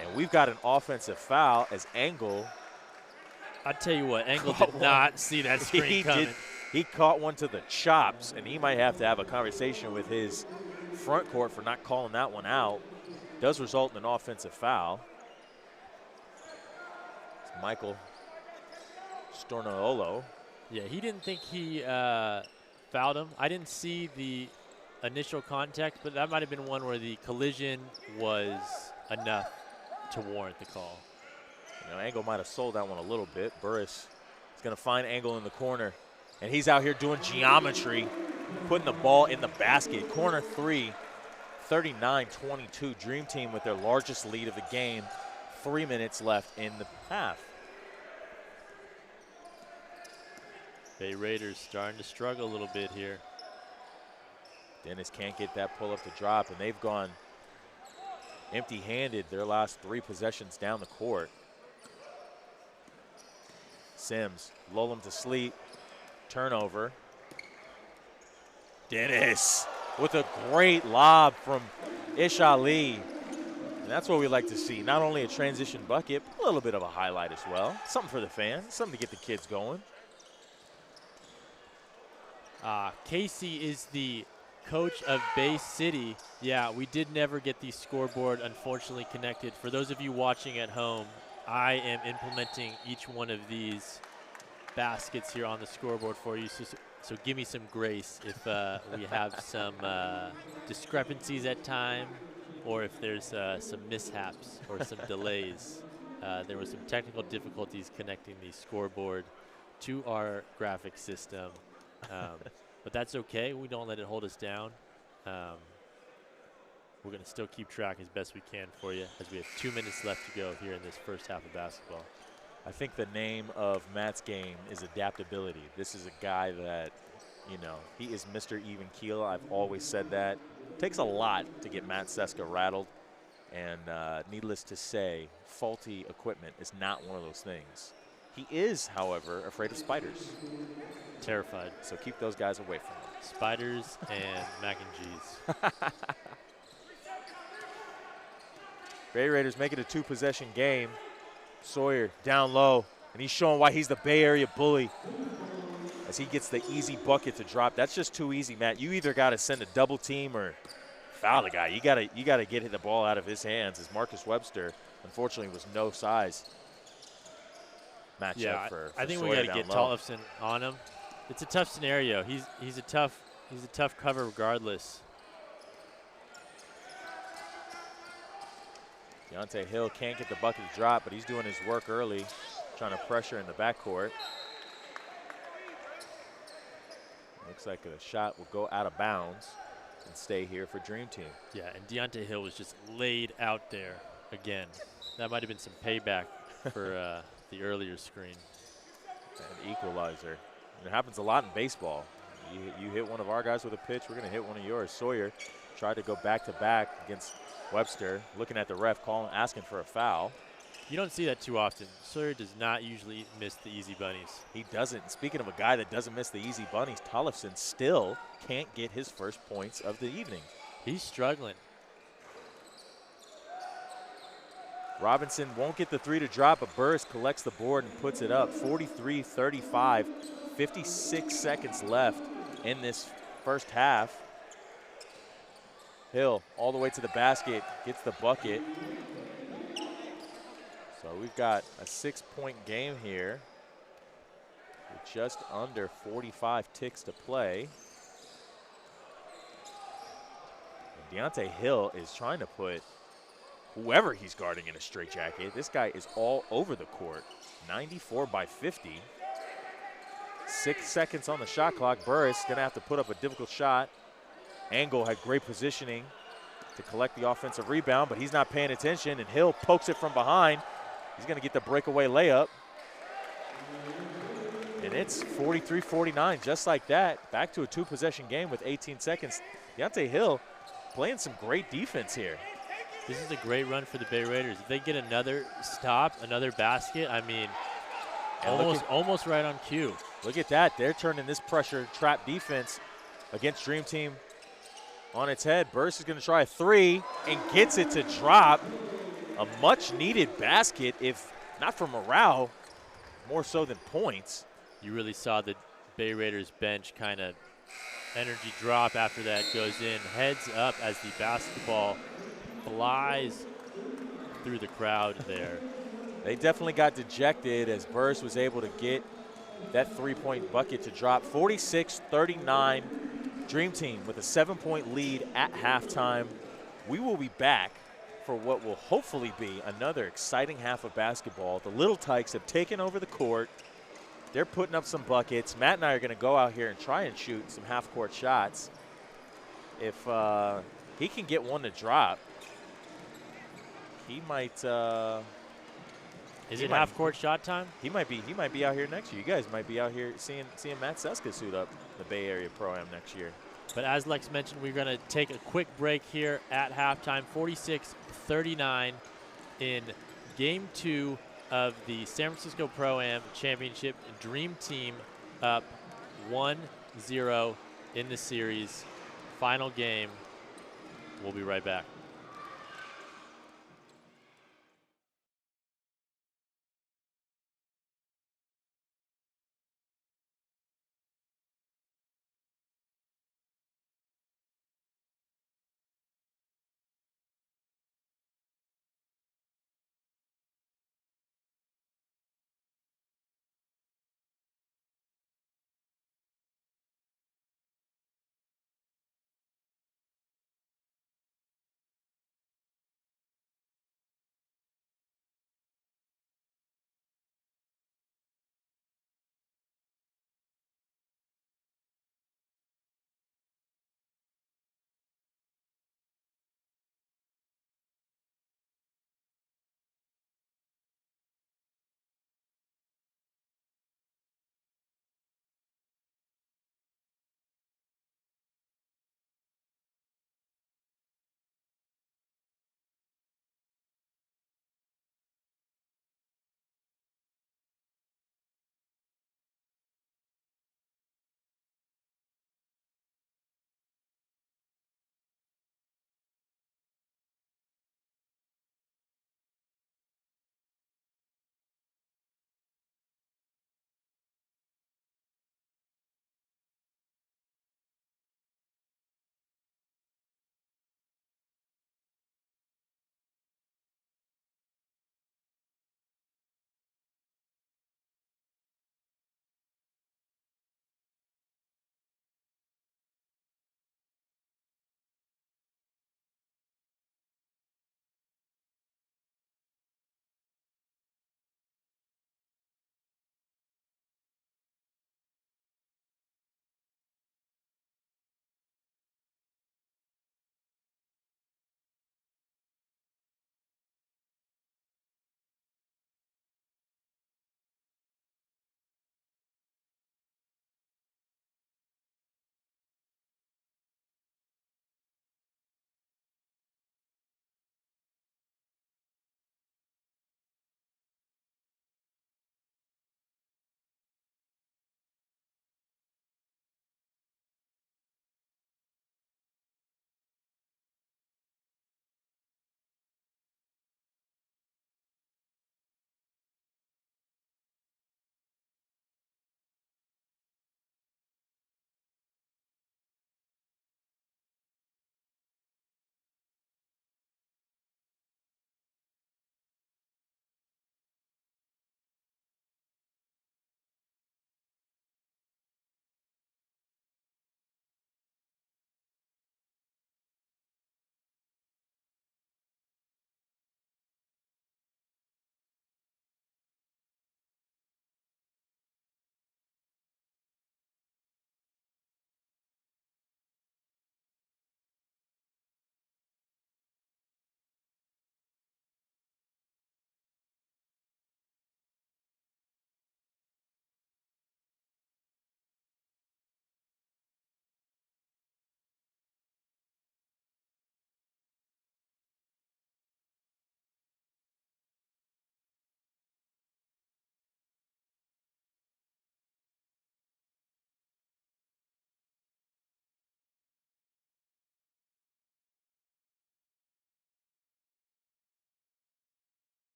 And we've got an offensive foul as Engel. I tell you what, Engel did not see that screen coming. He caught one to the chops, and he might have to have a conversation with his front court for not calling that one out. Does result in an offensive foul. It's Michael Stornolo. Yeah, he didn't think he fouled him. I didn't see the initial contact, but that might have been one where the collision was enough to warrant the call. You know, Engel might have sold that one a little bit. Burris is going to find Engel in the corner, and he's out here doing geometry, putting the ball in the basket. Corner 3, 39-22. Dream Team with their largest lead of the game. 3 minutes left in the half. Bay Raiders starting to struggle a little bit here. Dennis can't get that pull-up to drop, and they've gone empty-handed their last 3 possessions down the court. Sims, lull him to sleep, turnover. Dennis with a great lob from Ish Ali. And that's what we like to see. Not only a transition bucket, but a little bit of a highlight as well. Something for the fans, something to get the kids going. Casey is the coach of Bay City. Yeah, we did never get the scoreboard, unfortunately, connected. For those of you watching at home, I am implementing each one of these baskets here on the scoreboard for you. So give me some grace if we have some discrepancies at time, or if there's some mishaps or some delays. There were some technical difficulties connecting the scoreboard to our graphic system. But that's okay. We don't let it hold us down. We're going to still keep track as best we can for you as we have 2 minutes left to go here in this first half of basketball. I think the name of Matt's game is adaptability. This is a guy that, you know, he is Mr. Even Keel. I've always said that. It takes a lot to get Matt Seska rattled. And needless to say, faulty equipment is not one of those things. He is, however, afraid of spiders. Terrified. So keep those guys away from him. Spiders and mac and cheese. Bay Raiders make it a 2-possession game. Sawyer down low, and he's showing why he's the Bay Area bully as he gets the easy bucket to drop. That's just too easy, Matt. You either got to send a double team or foul the guy. You got to get the ball out of his hands, as Marcus Webster, unfortunately, was no size matchup for I think Sawyer we got to down get low. Tollefson on him. It's a tough scenario. He's a tough cover regardless. Deontay Hill can't get the bucket to drop, but he's doing his work early, trying to pressure in the backcourt. Looks like a shot will go out of bounds and stay here for Dream Team. Yeah, and Deontay Hill was just laid out there again. That might have been some payback for the earlier screen. An equalizer. It happens a lot in baseball. You hit one of our guys with a pitch, we're going to hit one of yours. Sawyer tried to go back-to-back against Webster, looking at the ref, asking for a foul. You don't see that too often. Sawyer does not usually miss the easy bunnies. He doesn't. Speaking of a guy that doesn't miss the easy bunnies, Tollefson still can't get his first points of the evening. He's struggling. Robinson won't get the 3 to drop, but Burris collects the board and puts it up. 43-35, 56 seconds left in this first half. Hill all the way to the basket, gets the bucket. So we've got a 6-point game here with just under 45 ticks to play. And Deontay Hill is trying to put whoever he's guarding in a straitjacket. This guy is all over the court. 94 by 50. 6 seconds on the shot clock. Burris going to have to put up a difficult shot. Angle had great positioning to collect the offensive rebound, but he's not paying attention, and Hill pokes it from behind. He's going to get the breakaway layup. And it's 43-49, just like that. Back to a two-possession game with 18 seconds. Deontay Hill playing some great defense here. This is a great run for the Bay Raiders. If they get another stop, another basket, I mean, almost right on cue. Look at that. They're turning this pressure trap defense against Dream Team on its head. Burris is going to try a three and gets it to drop. A much-needed basket, if not for morale, more so than points. You really saw the Bay Raiders bench kind of energy drop after that goes in. Heads up as the basketball flies through the crowd there. They definitely got dejected as Burris was able to get that three-point bucket to drop. 46-39, Dream Team with a 7-point lead at halftime. We will be back for what will hopefully be another exciting half of basketball. The Little Tykes have taken over the court. They're putting up some buckets. Matt and I are going to go out here and try and shoot some half-court shots. If he can get one to drop, he might. Is it half-court shot time? He might be out here next year. You guys might be out here seeing Matt Seska suit up the Bay Area Pro-Am next year. But as Lex mentioned, we're going to take a quick break here at halftime. 46-39 in Game 2 of the San Francisco Pro-Am Championship. Dream Team up 1-0 in the series. Final game. We'll be right back.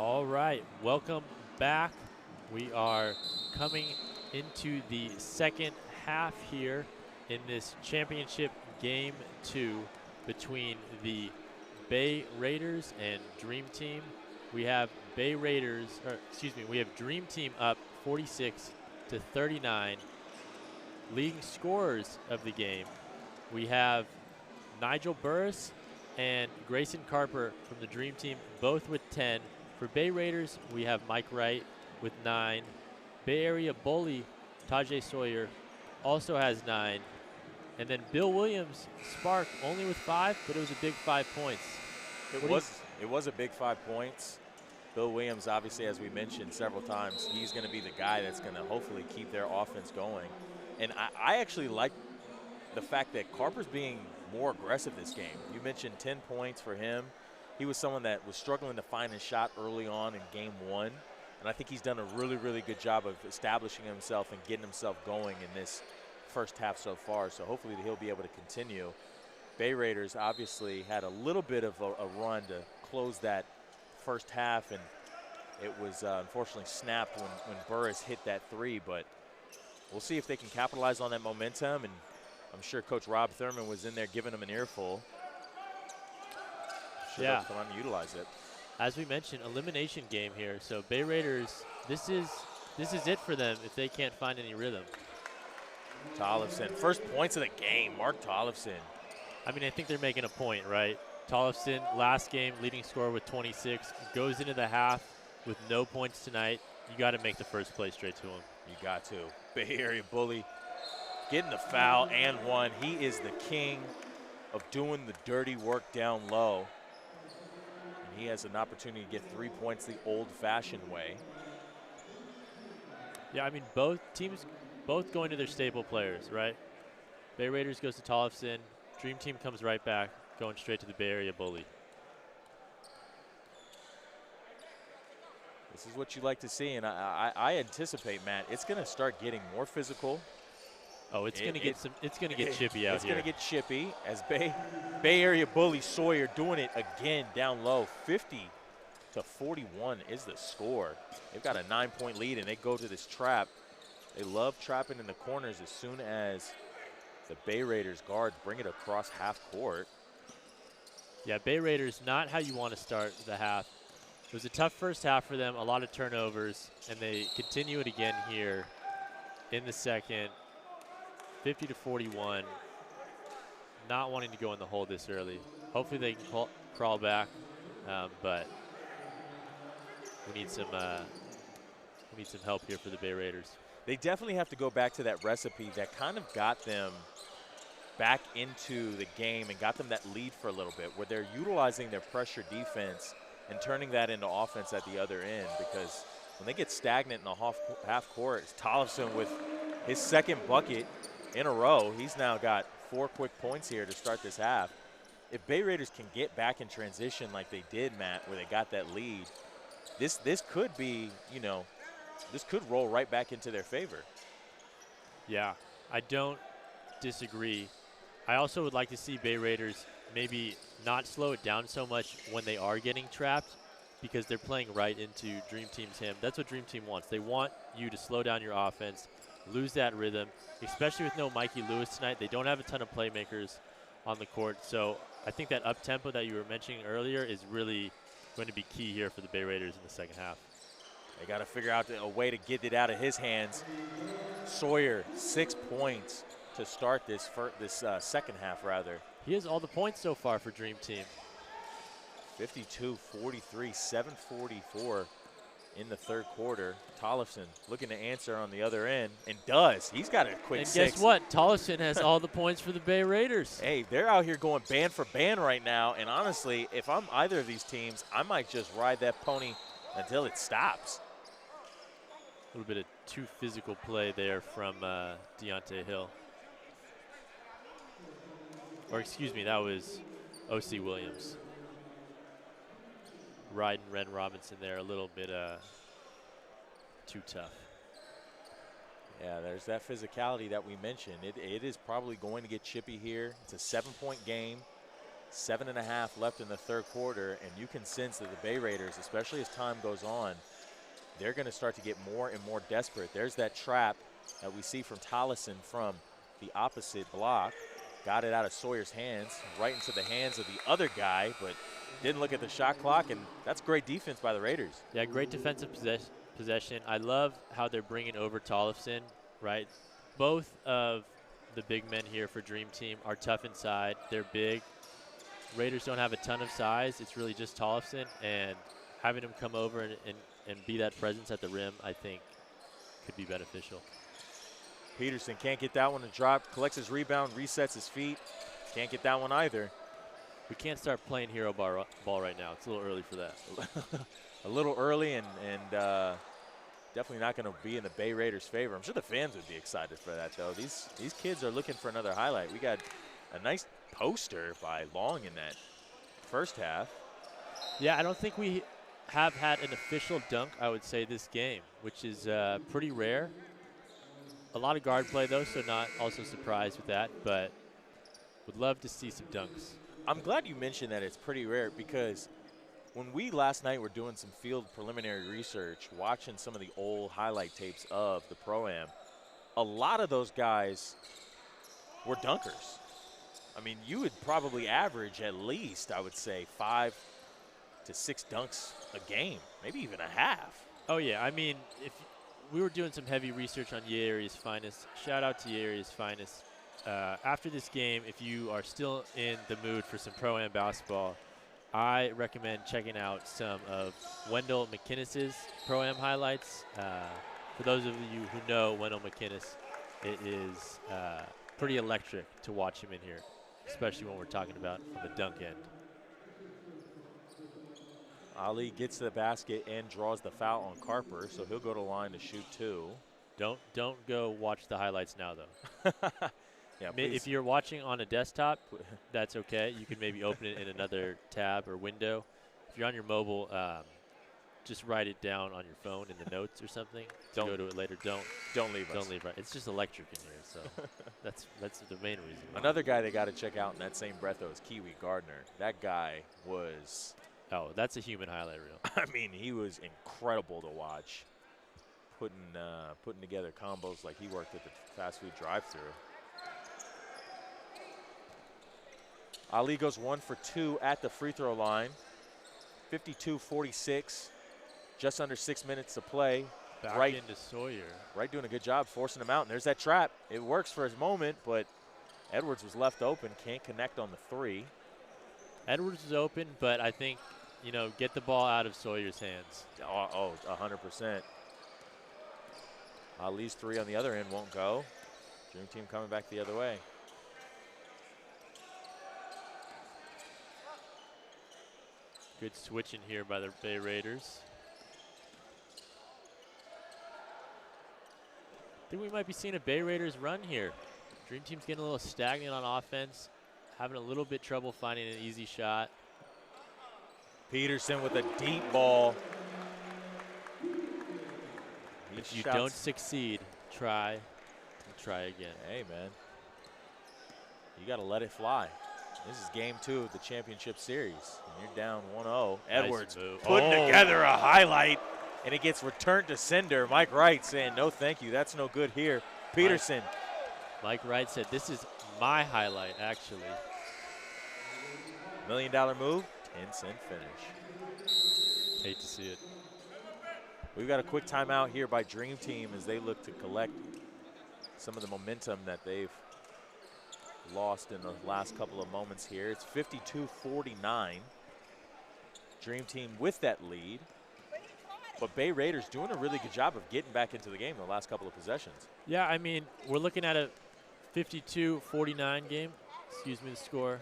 All right, welcome back. We are coming into the second half here in this championship game 2 between the Bay Raiders and Dream Team. We have we have Dream Team up 46-39. Leading scorers of the game, we have Nigel Burris and Grayson Carper from the Dream Team, both with 10. For Bay Raiders, we have Mike Wright with 9. Bay Area bully Tajay Sawyer also has 9. And then Bill Williams, Spark, only with 5, but it was a big 5 points. It was a big 5 points. Bill Williams, obviously, as we mentioned several times, he's going to be the guy that's going to hopefully keep their offense going. And I actually like the fact that Carper's being more aggressive this game. You mentioned 10 points for him. He was someone that was struggling to find his shot early on in game 1. And I think he's done a really, really good job of establishing himself and getting himself going in this first half so far. So hopefully he'll be able to continue. Bay Raiders obviously had a little bit of a run to close that first half, and it was unfortunately snapped when Burris hit that 3. But we'll see if they can capitalize on that momentum, and I'm sure Coach Rob Thurman was in there giving them an earful. Sure, yeah, come on and utilize it. As we mentioned, elimination game here. So Bay Raiders, this is it for them if they can't find any rhythm. Tollefson, first points of the game, Mark Tollefson. I mean, I think they're making a point, right? Tollefson, last game, leading scorer with 26, goes into the half with no points tonight. You got to make the first play straight to him. You got to. Bay Area bully getting the foul and 1. He is the king of doing the dirty work down low. And he has an opportunity to get 3 points the old-fashioned way. Yeah, I mean, both teams going to their staple players, right? Bay Raiders goes to Tollefson. Dream Team comes right back, going straight to the Bay Area bully. This is what you like to see, and I anticipate, Matt, it's going to start getting more physical. Oh, it's going to get chippy out here. It's going to get chippy as Bay Area bully Sawyer doing it again down low. 50-41 is the score. They've got a 9-point lead, and they go to this trap. They love trapping in the corners as soon as the Bay Raiders guards bring it across half court. Yeah, Bay Raiders, not how you want to start the half. It was a tough first half for them, a lot of turnovers, and they continue it again here in the second. 50-41, not wanting to go in the hole this early. Hopefully they can crawl back, but we need some help here for the Bay Raiders. They definitely have to go back to that recipe that kind of got them back into the game and got them that lead for a little bit, where they're utilizing their pressure defense and turning that into offense at the other end, because when they get stagnant in the half court, it's Tollefson with his second bucket in a row. He's now got 4 quick points here to start this half. If Bay Raiders can get back in transition like they did, Matt, where they got that lead, this could be, this could roll right back into their favor. Yeah, I don't disagree. I also would like to see Bay Raiders maybe not slow it down so much when they are getting trapped, because they're playing right into Dream Team's hand. That's what Dream Team wants. They want you to slow down your offense, lose that rhythm, especially with no Mikey Lewis tonight. They don't have a ton of playmakers on the court. So I think that up-tempo that you were mentioning earlier is really going to be key here for the Bay Raiders in the second half. They got to figure out a way to get it out of his hands. Sawyer, 6 points to start this second half, rather. He has all the points so far for Dream Team. 52-43, 7:44 in the third quarter. Tollefson looking to answer on the other end, and does. He's got a quick 6. And guess what? Tollefson has all the points for the Bay Raiders. Hey, they're out here going band for band right now, and honestly, if I'm either of these teams, I might just ride that pony until it stops. A little bit of too physical play there from Deontay Hill. Or excuse me, that was O.C. Williams. Riding Ren Robinson there a little bit too tough. Yeah, there's that physicality that we mentioned. It is probably going to get chippy here. It's a 7-point game. 7.5 left in the third quarter, and you can sense that the Bay Raiders, especially as time goes on, they're going to start to get more and more desperate. There's that trap that we see from Tollison from the opposite block. Got it out of Sawyer's hands, right into the hands of the other guy, but didn't look at the shot clock, and that's great defense by the Raiders. Yeah, great defensive possession. I love how they're bringing over Tollefson, right? Both of the big men here for Dream Team are tough inside. They're big. Raiders don't have a ton of size. It's really just Tollefson, and having him come over and be that presence at the rim, I think, could be beneficial. Peterson can't get that one to drop, collects his rebound, resets his feet. Can't get that one either. We can't start playing hero ball right now. It's a little early for that. A little early, and definitely not going to be in the Bay Raiders' favor. I'm sure the fans would be excited for that, though. These kids are looking for another highlight. We got a nice poster by Long in that first half. Yeah, I don't think we have had an official dunk, I would say, this game, which is pretty rare. A lot of guard play, though, so not also surprised with that, but would love to see some dunks. I'm glad you mentioned that it's pretty rare, because when we last night were doing some field preliminary research, watching some of the old highlight tapes of the Pro-Am, a lot of those guys were dunkers. I mean, you would probably average at least, I would say, 5 to 6 dunks a game, maybe even a half. Oh, yeah. I mean, if we were doing some heavy research on Yay Area's finest. Shout out to Yay Area's finest. After this game, if you are still in the mood for some Pro-Am basketball, I recommend checking out some of Wendell McKinnis's Pro-Am highlights. For those of you who know Wendell McKinnis, it is pretty electric to watch him in here, especially when we're talking about on the dunk end. Ali gets to the basket and draws the foul on Carper, so he'll go to the line to shoot 2. Don't go watch the highlights now, though. Yeah, if you're watching on a desktop, that's okay. You can maybe open it in another tab or window. If you're on your mobile, just write it down on your phone in the notes or something. Don't go to it later. Don't leave us. Don't leave. Right. It's just electric in here, so that's the main reason. Another guy they got to check out in that same breath, though, is Kiwi Gardner. That guy was. Oh, that's a human highlight reel. I mean, he was incredible to watch, putting together combos like he worked at the fast food drive-thru. Ali goes 1 for 2 at the free throw line. 52-46, just under 6 minutes to play. Back into Sawyer. Right, doing a good job forcing him out. And there's that trap. It works for his moment, but Edwards was left open, can't connect on the 3. Edwards is open, but I think, get the ball out of Sawyer's hands. 100%. Ali's 3 on the other end won't go. Dream Team coming back the other way. Good switching here by the Bay Raiders. I think we might be seeing a Bay Raiders run here. Dream Team's getting a little stagnant on offense, having a little bit trouble finding an easy shot. Peterson with a deep ball. If you don't succeed, try and try again. Hey, man. You got to let it fly. This is game 2 of the championship series, and you're down 1-0. Edwards putting together a highlight, and it gets returned to sender. Mike Wright saying, no, thank you. That's no good here. Peterson. Mike Wright said, this is my highlight, actually. $1 million move, 10-cent finish. Hate to see it. We've got a quick timeout here by Dream Team as they look to collect some of the momentum that they've lost in the last couple of moments here. It's 52-49. Dream Team with that lead. But Bay Raiders doing a really good job of getting back into the game the last couple of possessions. Yeah, I mean, we're looking at a 52-49 game. Excuse me, the score.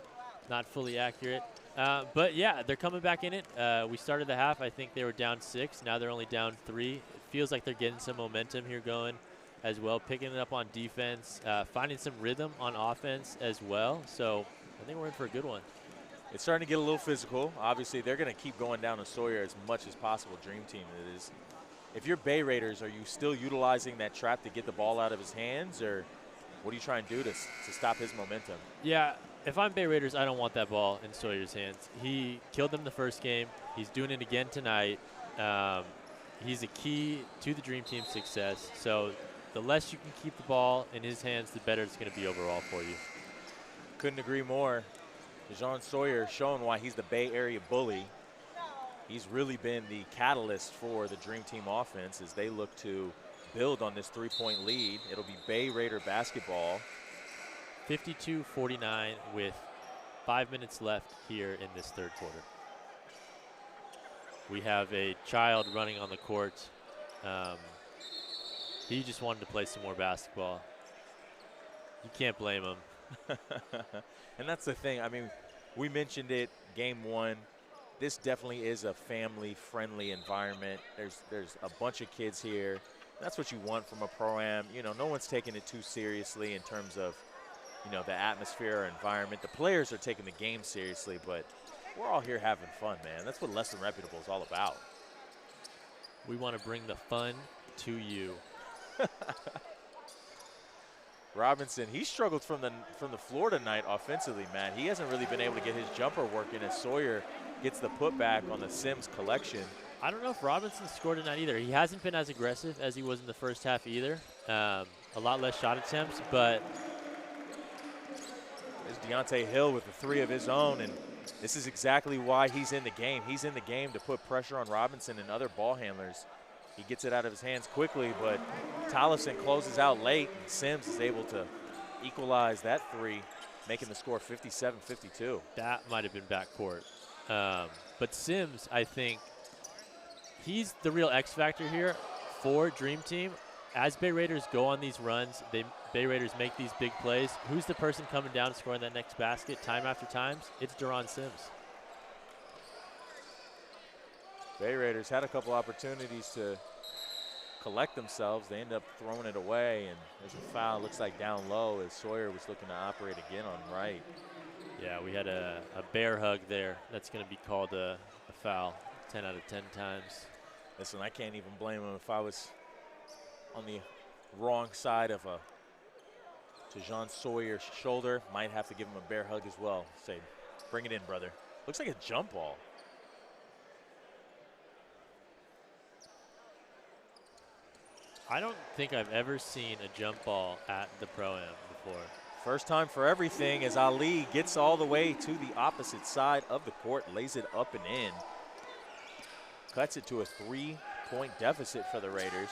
Not fully accurate. But, yeah, they're coming back in it. We started the half. I think they were down 6. Now they're only down 3. It feels like they're getting some momentum here going as well, picking it up on defense, finding some rhythm on offense as well. So I think we're in for a good one. It's starting to get a little physical. Obviously, they're going to keep going down to Sawyer as much as possible. Dream Team it is. If you're Bay Raiders, are you still utilizing that trap to get the ball out of his hands, or what are you trying to do to stop his momentum? Yeah, if I'm Bay Raiders, I don't want that ball in Sawyer's hands. He killed them the first game. He's doing it again tonight. Um, he's a key to the Dream Team's success. So the less you can keep the ball in his hands, the better it's going to be overall for you. Couldn't agree more. DeJon Sawyer showing why he's the Bay Area bully. He's really been the catalyst for the Dream Team offense as they look to build on this 3-point lead. It'll be Bay Raider basketball. 52-49 with 5 minutes left here in this third quarter. We have a child running on the court. He just wanted to play some more basketball. You can't blame him. And that's the thing. I mean, we mentioned it game one. This definitely is a family-friendly environment. There's a bunch of kids here. That's what you want from a pro-am. You know, no one's taking it too seriously in terms of, you know, the atmosphere or environment. The players are taking the game seriously, but we're all here having fun, man. That's what Less Than Reputable is all about. We want to bring the fun to you. Robinson, he struggled from the floor tonight offensively, man. He hasn't really been able to get his jumper working as Sawyer gets the putback on the Sims collection. I don't know if Robinson scored tonight either. He hasn't been as aggressive as he was in the first half either. A lot less shot attempts, but there's Deontay Hill with the three of his own, and this is exactly why he's in the game. He's in the game to put pressure on Robinson and other ball handlers. He gets it out of his hands quickly, but Tollefson closes out late, and Sims is able to equalize that three, making the score 57-52. That might have been backcourt. But Sims, I think, he's the real X factor here for Dream Team. As Bay Raiders go on these runs, Bay Raiders make these big plays. Who's the person coming down and scoring that next basket time after time? It's Deron Sims. Bay Raiders had a couple opportunities to collect themselves. They end up throwing it away, and there's a foul, looks like down low, as Sawyer was looking to operate again on right. Yeah, we had a bear hug there. That's going to be called a foul 10 out of 10 times. Listen, I can't even blame him. If I was on the wrong side of a DeJon Sawyer's shoulder, might have to give him a bear hug as well. Say, bring it in, brother. Looks like a jump ball. I don't think I've ever seen a jump ball at the Pro-Am before. First time for everything as Ali gets all the way to the opposite side of the court, lays it up and in. Cuts it to a 3-point deficit for the Raiders.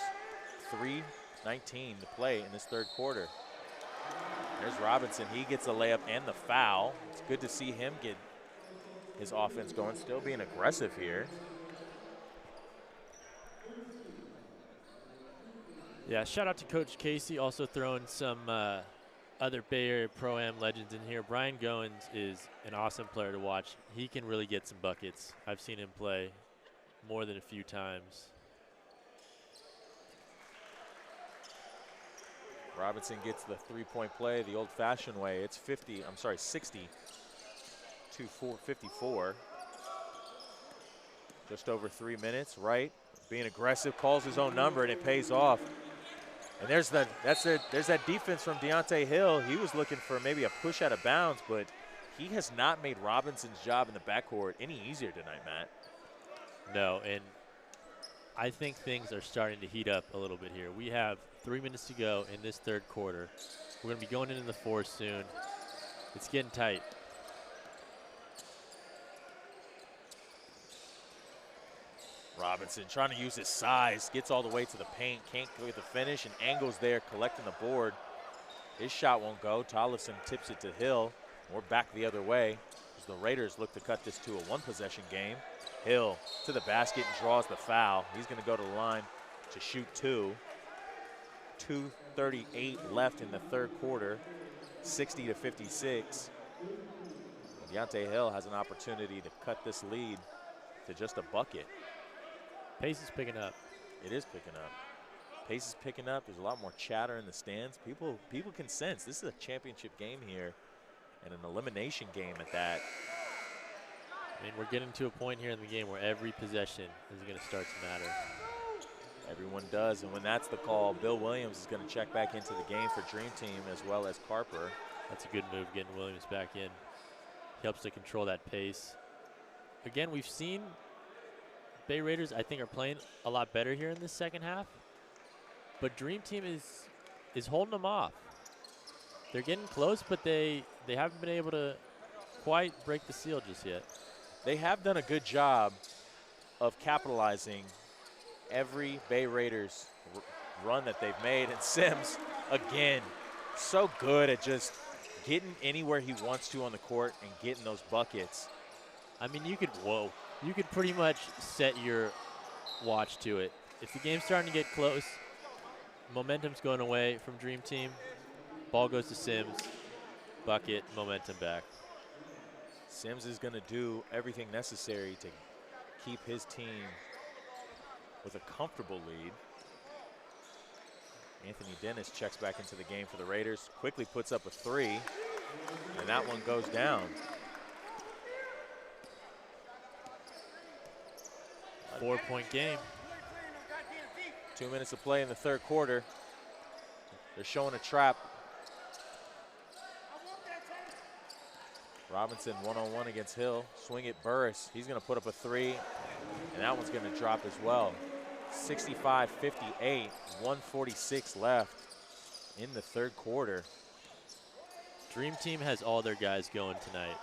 3:19 to play in this third quarter. There's Robinson. He gets a layup and the foul. It's good to see him get his offense going, still being aggressive here. Yeah, shout out to Coach Casey, also throwing some other Bay Area Pro-Am legends in here. Brian Goins is an awesome player to watch. He can really get some buckets. I've seen him play more than a few times. Robinson gets the 3-point play the old-fashioned way. It's 60 to 54. Just over 3 minutes, right? Being aggressive, calls his own number, and it pays off. And there's that defense from Deontay Hill. He was looking for maybe a push out of bounds, but he has not made Robinson's job in the backcourt any easier tonight, Matt. No, and I think things are starting to heat up a little bit here. We have 3 minutes to go in this third quarter. We're going to be going into the fourth soon. It's getting tight. Robinson trying to use his size, gets all the way to the paint, can't get the finish, and angles there, collecting the board. His shot won't go. Tollefson tips it to Hill. We're back the other way as the Raiders look to cut this to a one-possession game. Hill to the basket and draws the foul. He's going to go to the line to shoot two. 2:38 left in the third quarter, 60 to 56. Deontay Hill has an opportunity to cut this lead to just a bucket. Pace is picking up. It is picking up. Pace is picking up. There's a lot more chatter in the stands. People can sense this is a championship game here and an elimination game at that. I mean, we're getting to a point here in the game where every possession is going to start to matter. Everyone does, and when that's the call, Bill Williams is going to check back into the game for Dream Team as well as Carper. That's a good move, getting Williams back in. Helps to control that pace. Again, we've seen Bay Raiders, I think, are playing a lot better here in this second half. But Dream Team is holding them off. They're getting close, but they haven't been able to quite break the seal just yet. They have done a good job of capitalizing every Bay Raiders run that they've made. And Sims, again, so good at just getting anywhere he wants to on the court and getting those buckets. I mean, you could pretty much set your watch to it. If the game's starting to get close, momentum's going away from Dream Team. Ball goes to Sims, bucket, momentum back. Sims is going to do everything necessary to keep his team with a comfortable lead. Anthony Dennis checks back into the game for the Raiders, quickly puts up a three, and that one goes down. 4-point game. 2 minutes of play in the third quarter. They're showing a trap. Robinson one-on-one against Hill. Swing it, Burris. He's going to put up a three, and that one's going to drop as well. 65-58, 146 left in the third quarter. Dream Team has all their guys going tonight.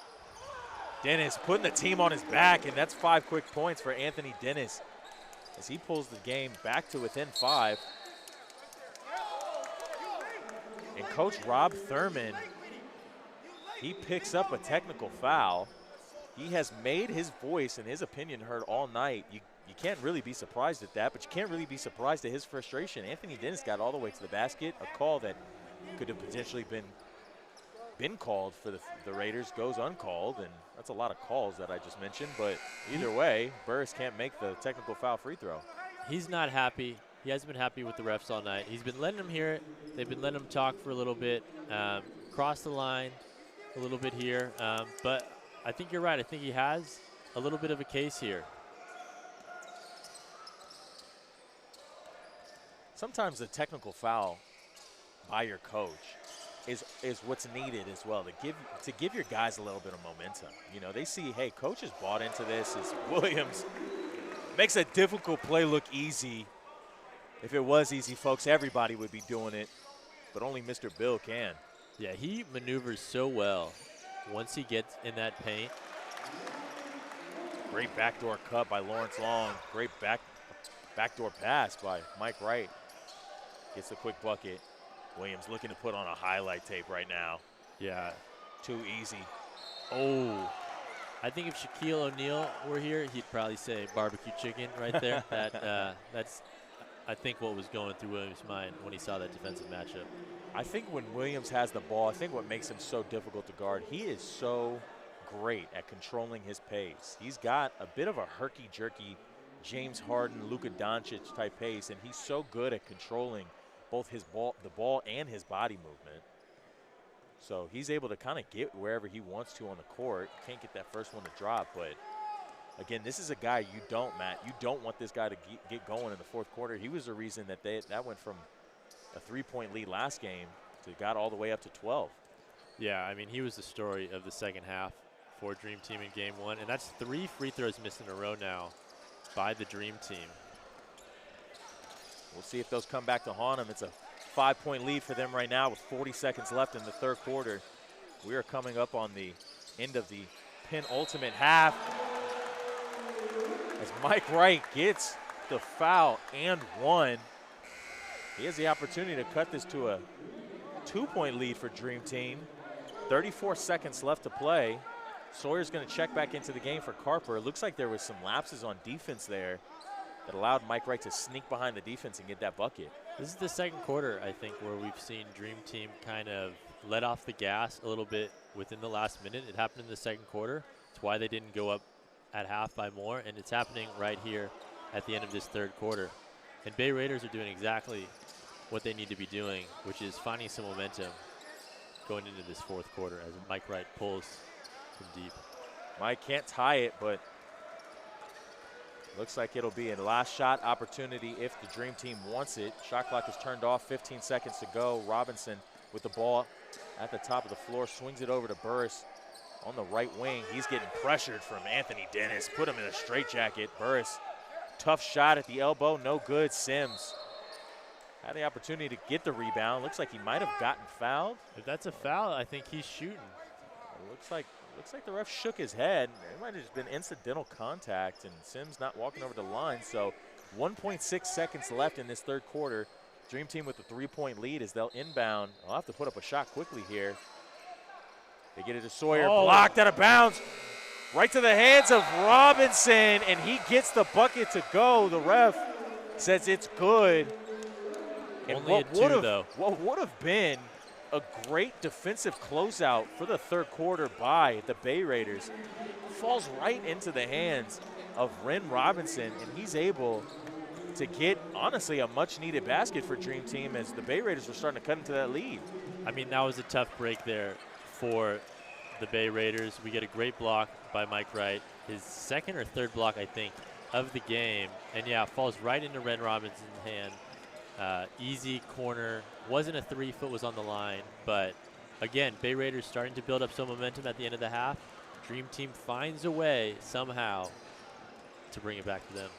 Dennis putting the team on his back, and that's 5 quick points for Anthony Dennis as he pulls the game back to within 5. And Coach Rob Thurman, he picks up a technical foul. He has made his voice and his opinion heard all night. You can't really be surprised at that, but you can't really be surprised at his frustration. Anthony Dennis got all the way to the basket. A call that could have potentially been called for the Raiders goes uncalled, and that's a lot of calls that I just mentioned. But either way, Burris can't make the technical foul free throw. He's not happy. He hasn't been happy with the refs all night. He's been letting them hear it. They've been letting him talk for a little bit, cross the line a little bit here. But I think you're right. I think he has a little bit of a case here. Sometimes the technical foul by your coach is what's needed as well to give your guys a little bit of momentum. You know, they see, hey, coach has bought into this. As Williams makes a difficult play look easy. If it was easy, folks, everybody would be doing it, but only Mr. Bill can. Yeah, he maneuvers so well once he gets in that paint. Great backdoor cut by Lawrence Long. Great backdoor pass by Mike Wright. Gets a quick bucket. Williams looking to put on a highlight tape right now. Yeah. Too easy. Oh. I think if Shaquille O'Neal were here, he'd probably say barbecue chicken right there. That's, I think, what was going through Williams' mind when he saw that defensive matchup. I think when Williams has the ball, I think what makes him so difficult to guard, he is so great at controlling his pace. He's got a bit of a herky-jerky James Harden, Luka Doncic type pace, and he's so good at controlling both the ball and his body movement. So he's able to kind of get wherever he wants to on the court. Can't get that first one to drop, but again, this is a guy you don't want this guy to get going in the fourth quarter. He was the reason that that went from a 3-point lead last game to got all the way up to 12. Yeah, I mean, he was the story of the second half for Dream Team in game 1, and that's 3 free throws missed in a row now by the Dream Team. We'll see if those come back to haunt them. It's a 5-point lead for them right now with 40 seconds left in the third quarter. We are coming up on the end of the penultimate half as Mike Wright gets the foul and one. He has the opportunity to cut this to a 2-point lead for Dream Team. 34 seconds left to play. Sawyer's going to check back into the game for Carper. It looks like there was some lapses on defense there that allowed Mike Wright to sneak behind the defense and get that bucket. This is the second quarter, I think, where we've seen Dream Team kind of let off the gas a little bit within the last minute. It happened in the second quarter. It's why they didn't go up at half by more, and it's happening right here at the end of this third quarter. And Bay Raiders are doing exactly what they need to be doing, which is finding some momentum going into this fourth quarter as Mike Wright pulls from deep. Mike can't tie it, but looks like it'll be a last shot opportunity if the Dream Team wants it. Shot clock is turned off, 15 seconds to go. Robinson with the ball at the top of the floor, swings it over to Burris on the right wing. He's getting pressured from Anthony Dennis. Put him in a straitjacket. Burris, tough shot at the elbow, no good. Sims had the opportunity to get the rebound. Looks like he might have gotten fouled. If that's a foul, I think he's shooting. Looks like the ref shook his head. It might have just been incidental contact, and Sims not walking over the line. So 1.6 seconds left in this third quarter. Dream Team with the 3-point lead as they'll inbound. I'll have to put up a shot quickly here. They get it to Sawyer, blocked out of bounds. Right to the hands of Robinson, and he gets the bucket to go. The ref says it's good. And Only a two, though. What would have been a great defensive closeout for the third quarter by the Bay Raiders falls right into the hands of Ren Robinson, and he's able to get, honestly, a much-needed basket for Dream Team as the Bay Raiders were starting to cut into that lead. I mean, that was a tough break there for the Bay Raiders. We get a great block by Mike Wright, his second or third block, I think, of the game. And, yeah, falls right into Ren Robinson's hand. Easy corner. Wasn't a 3-foot, was on the line. But, again, Bay Raiders starting to build up some momentum at the end of the half. Dream Team finds a way somehow to bring it back to them.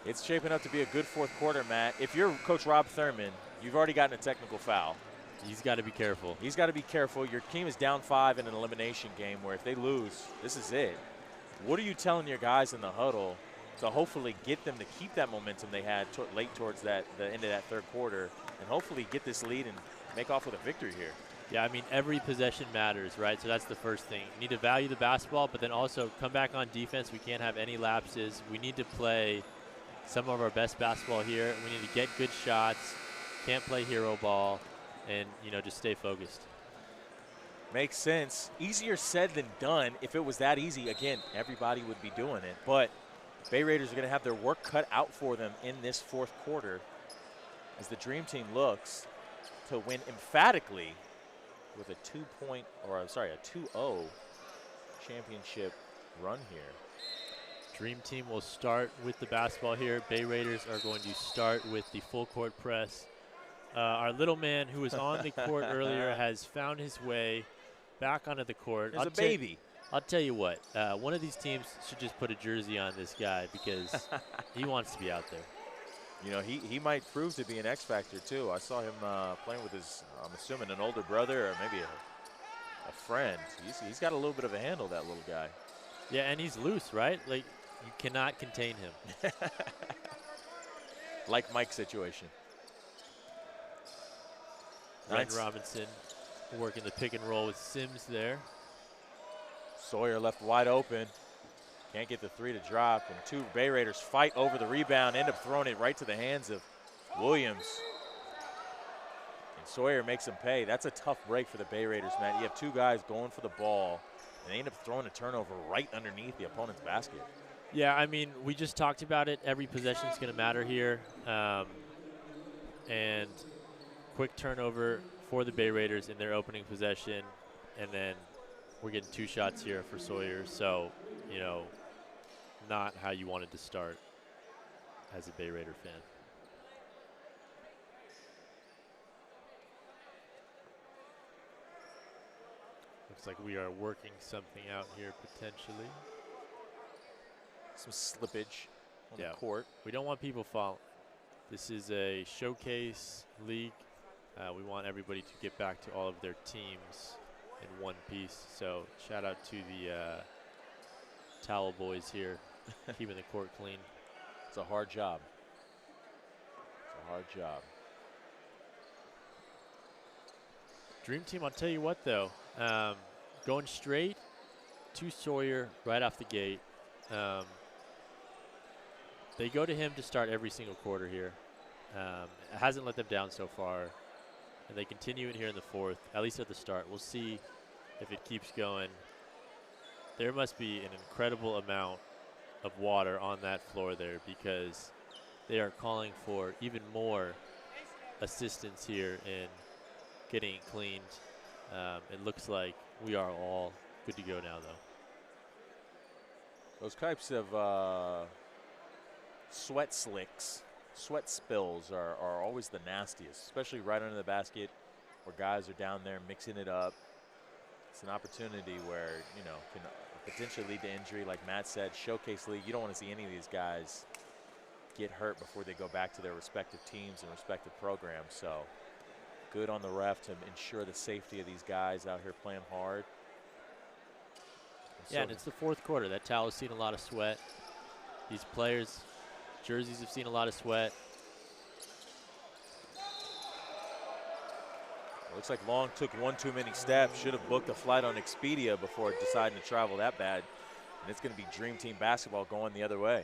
It's shaping up to be a good fourth quarter, Matt. If you're Coach Rob Thurman, you've already gotten a technical foul. He's got to be careful. He's got to be careful. Your team is down 5 in an elimination game where if they lose, this is it. What are you telling your guys in the huddle to hopefully get them to keep that momentum they had late towards the end of that third quarter and hopefully get this lead and make off with a victory here? Yeah, I mean, every possession matters, right? So that's the first thing. You need to value the basketball, but then also come back on defense. We can't have any lapses. We need to play some of our best basketball here. We need to get good shots. Can't play hero ball. And, you know, just stay focused. Makes sense. Easier said than done. If it was that easy, again, everybody would be doing it. But Bay Raiders are going to have their work cut out for them in this fourth quarter as the Dream Team looks to win emphatically with a 2-0 championship run here. Dream Team will start with the basketball here. Bay Raiders are going to start with the full court press. Our little man who was on the court earlier has found his way back onto the court. There's a baby. I'll tell you what, one of these teams should just put a jersey on this guy because he wants to be out there. You know, he might prove to be an X factor too. I saw him playing with his, I'm assuming, an older brother or maybe a friend. He's got a little bit of a handle, that little guy. Yeah, and he's loose, right? Like, you cannot contain him. Like Mike's situation. Ren Robinson working the pick and roll with Sims there. Sawyer left wide open. Can't get the 3 to drop. And 2 Bay Raiders fight over the rebound, end up throwing it right to the hands of Williams. And Sawyer makes him pay. That's a tough break for the Bay Raiders, Matt. You have 2 guys going for the ball, and they end up throwing a turnover right underneath the opponent's basket. Yeah, I mean, we just talked about it. Every possession is going to matter here. And quick turnover for the Bay Raiders in their opening possession. And then we're getting 2 shots here for Sawyer. So, you know, not how you wanted to start as a Bay Raider fan. Looks like we are working something out here potentially. Some slippage on the court. We don't want people falling. This is a showcase league. We want everybody to get back to all of their teams in one piece. So shout out to the towel boys here, keeping the court clean. It's a hard job. It's a hard job. Dream Team, I'll tell you what though, going straight to Sawyer right off the gate. They go to him to start every single quarter here. It hasn't let them down so far. And they continue it here in the fourth, at least at the start. We'll see if it keeps going. There must be an incredible amount of water on that floor there because they are calling for even more assistance here in getting it cleaned. It looks like we are all good to go now, though. Those types of sweat slicks, sweat spills are always the nastiest, especially right under the basket where guys are down there mixing it up. It's an opportunity where, you know, can potentially lead to injury. Like Matt said, Showcase League, you don't want to see any of these guys get hurt before they go back to their respective teams and respective programs. So good on the ref to ensure the safety of these guys out here playing hard. Yeah, and it's the fourth quarter. That towel has seen a lot of sweat. These players' jerseys have seen a lot of sweat. Looks like Long took one too many steps. Should have booked a flight on Expedia before deciding to travel that bad. And it's going to be Dream Team basketball going the other way.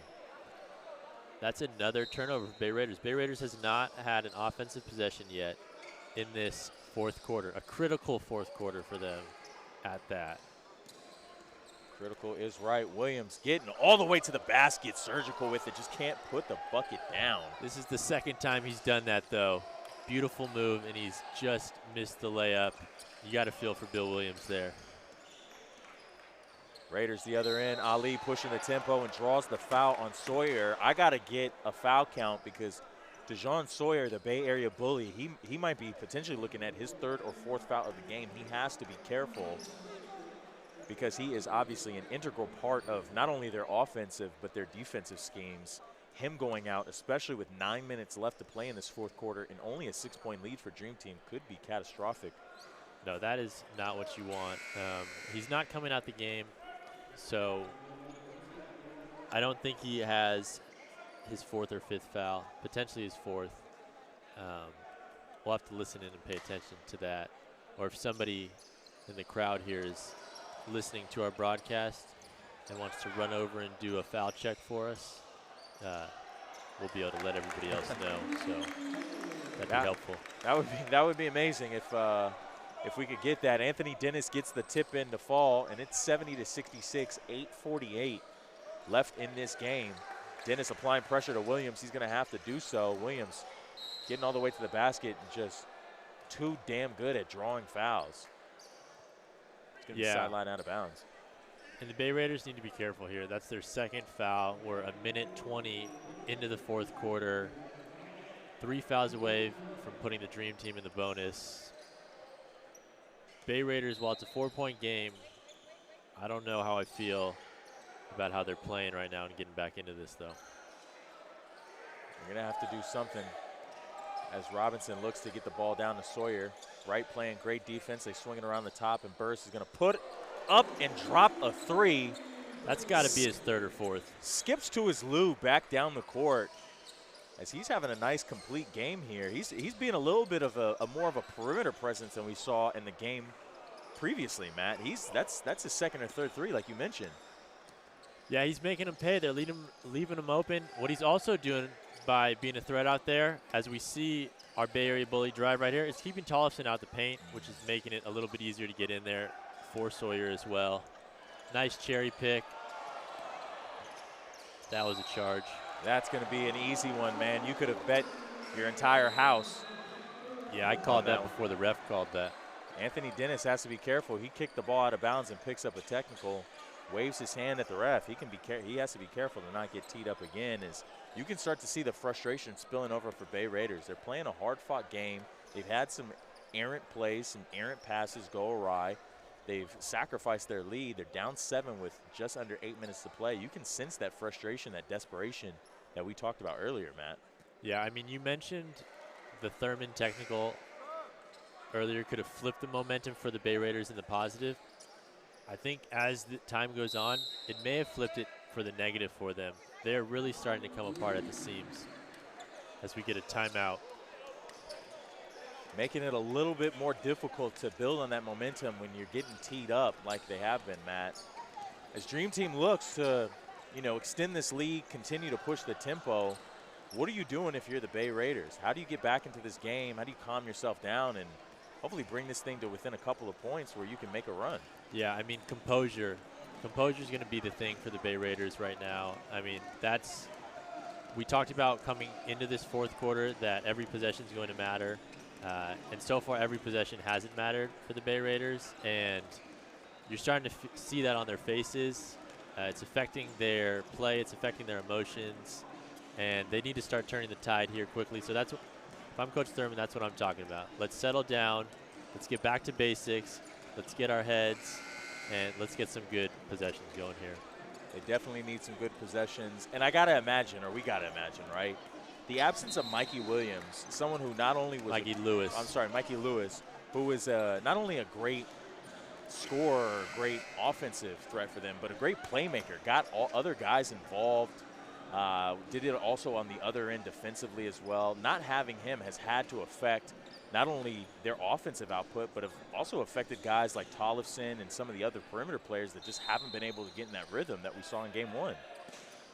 That's another turnover for Bay Raiders. Bay Raiders has not had an offensive possession yet in this fourth quarter. A critical fourth quarter for them at that. Critical is right. Williams getting all the way to the basket. Surgical with it. Just can't put the bucket down. This is the second time he's done that, though. Beautiful move, and he's just missed the layup. You got to feel for Bill Williams there. Raiders the other end. Ali pushing the tempo and draws the foul on Sawyer. I got to get a foul count because DeJon Sawyer, the Bay Area bully, he might be potentially looking at his third or fourth foul of the game. He has to be careful because he is obviously an integral part of not only their offensive but their defensive schemes. Him going out, especially with 9 minutes left to play in this fourth quarter and only a 6-point lead for Dream Team, could be catastrophic. No, that is not what you want. He's not coming out the game, so I don't think he has his fourth or fifth foul, potentially his fourth. We'll have to listen in and pay attention to that. Or if somebody in the crowd here is listening to our broadcast and wants to run over and do a foul check for us, we'll be able to let everybody else know. So that'd be helpful. That would be amazing if we could get that. Anthony Dennis gets the tip in to fall, and it's 70-66, 8:48 left in this game. Dennis applying pressure to Williams. He's going to have to do so. Williams getting all the way to the basket and just too damn good at drawing fouls. It's going to be sidelined out of bounds. And the Bay Raiders need to be careful here. That's their second foul. We're a minute 20 into the fourth quarter. 3 fouls away from putting the Dream Team in the bonus. Bay Raiders, while it's a 4-point game, I don't know how I feel about how they're playing right now and getting back into this, though. You're going to have to do something as Robinson looks to get the ball down to Sawyer. Wright playing great defense. They swing it around the top, and Burris is going to put up and drop a 3. That's got to be his third or fourth. Skips to his Lou back down the court as he's having a nice complete game here. He's being a little bit of a more of a perimeter presence than we saw in the game previously, Matt. That's his second or third 3, like you mentioned. Yeah, he's making them pay. They're leaving him open. What he's also doing by being a threat out there, as we see our Bay Area bully drive right here, is keeping Tollefson out the paint, which is making it a little bit easier to get in there for Sawyer as well. Nice cherry pick. That was a charge. That's going to be an easy one, man. You could have bet your entire house. Yeah, I called that before the ref called that. Anthony Dennis has to be careful. He kicked the ball out of bounds and picks up a technical, waves his hand at the ref. He has to be careful to not get teed up again. As you can start to see the frustration spilling over for Bay Raiders. They're playing a hard-fought game. They've had some errant plays, some errant passes go awry. They've sacrificed their lead. They're down 7 with just under 8 minutes to play. You can sense that frustration, that desperation that we talked about earlier, Matt. Yeah, I mean, you mentioned the Thurman technical earlier could have flipped the momentum for the Bay Raiders in the positive. I think as the time goes on, it may have flipped it for the negative for them. They're really starting to come apart at the seams as we get a timeout. Making it a little bit more difficult to build on that momentum when you're getting teed up like they have been, Matt. As Dream Team looks to, extend this lead, continue to push the tempo, what are you doing if you're the Bay Raiders? How do you get back into this game? How do you calm yourself down and hopefully bring this thing to within a couple of points where you can make a run? Yeah, I mean, composure. Composure is going to be the thing for the Bay Raiders right now. I mean, we talked about coming into this fourth quarter that every possession is going to matter. And so far, every possession hasn't mattered for the Bay Raiders, and you're starting to see that on their faces. It's affecting their play. It's affecting their emotions, and they need to start turning the tide here quickly. So if I'm Coach Thurman, that's what I'm talking about. Let's settle down. Let's get back to basics. Let's get our heads, and let's get some good possessions going here. They definitely need some good possessions. And I got to imagine, or we got to imagine, right? The absence of Mikey Williams, someone who not only was Mikey Lewis, who was not only a great scorer, great offensive threat for them, but a great playmaker, got all other guys involved, did it also on the other end defensively as well. Not having him has had to affect not only their offensive output, but have also affected guys like Tollefson and some of the other perimeter players that just haven't been able to get in that rhythm that we saw in game one.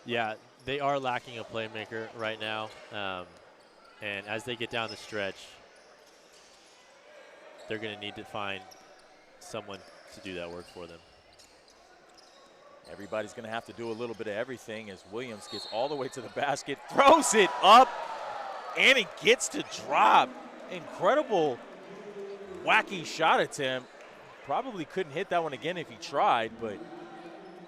Yeah, they are lacking a playmaker right now. And as they get down the stretch, they're going to need to find someone to do that work for them. Everybody's going to have to do a little bit of everything as Williams gets all the way to the basket, throws it up, and he gets to drop. Incredible wacky shot attempt. Probably couldn't hit that one again if he tried, but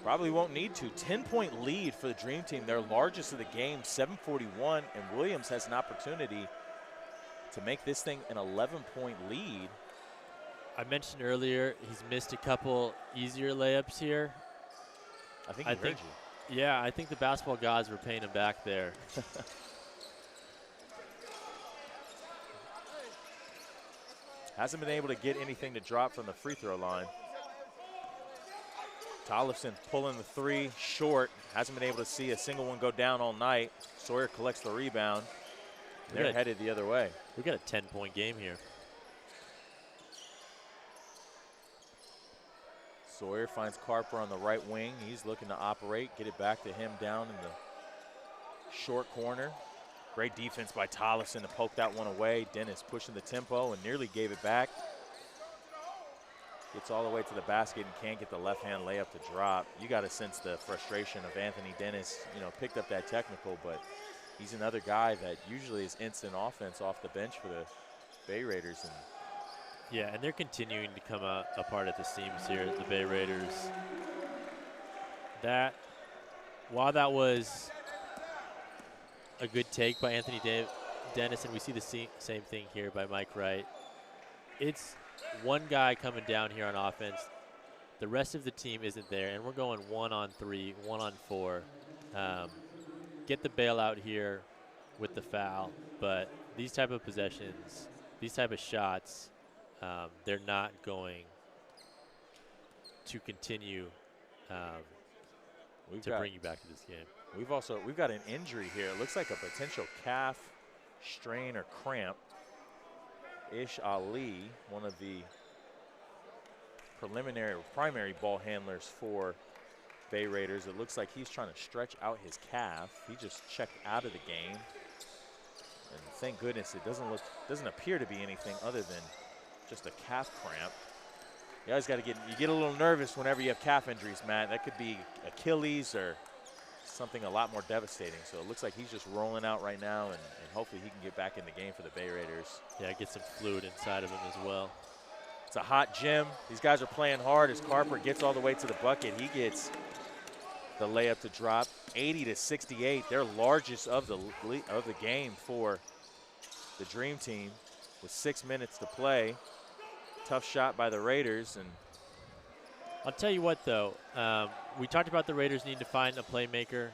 probably won't need to. 10-point lead for the Dream Team, their largest of the game, 7:41, and Williams has an opportunity to make this thing an 11-point lead. I mentioned earlier he's missed a couple easier layups here. I think he heard you. Yeah, I think the basketball gods were paying him back there. Hasn't been able to get anything to drop from the free throw line. Tollefson pulling the three short. Hasn't been able to see a single one go down all night. Sawyer collects the rebound. They're headed the other way. We got a 10-point game here. Sawyer finds Carper on the right wing. He's looking to operate, get it back to him down in the short corner. Great defense by Tollefson to poke that one away. Dennis pushing the tempo and nearly gave it back. Gets all the way to the basket and can't get the left-hand layup to drop. You got to sense the frustration of Anthony Dennis. You know, picked up that technical, but he's another guy that usually is instant offense off the bench for the Bay Raiders. And yeah, and they're continuing to come apart at the seams here, the Bay Raiders. While that was a good take by Anthony Dennis, and we see the same thing here by Mike Wright. It's one guy coming down here on offense. The rest of the team isn't there, and we're going 1-on-3, 1-on-4. Get the bailout here with the foul, but these type of possessions, these type of shots, they're not going to continue to bring you back to this game. We've got an injury here. It looks like a potential calf strain or cramp. Ish Ali, one of the primary ball handlers for Bay Raiders. It looks like he's trying to stretch out his calf. He just checked out of the game. And thank goodness it doesn't appear to be anything other than just a calf cramp. You guys got to get a little nervous whenever you have calf injuries, Matt. That could be Achilles or something a lot more devastating. So it looks like he's just rolling out right now, and hopefully he can get back in the game for the Bay Raiders. Yeah, get some fluid inside of him as well. It's a hot gym. These guys are playing hard as Carper gets all the way to the bucket. He gets the layup to drop, 80-68. Their largest of the game for the Dream Team with 6 minutes to play. Tough shot by the Raiders. And I'll tell you what, though. We talked about the Raiders need to find a playmaker.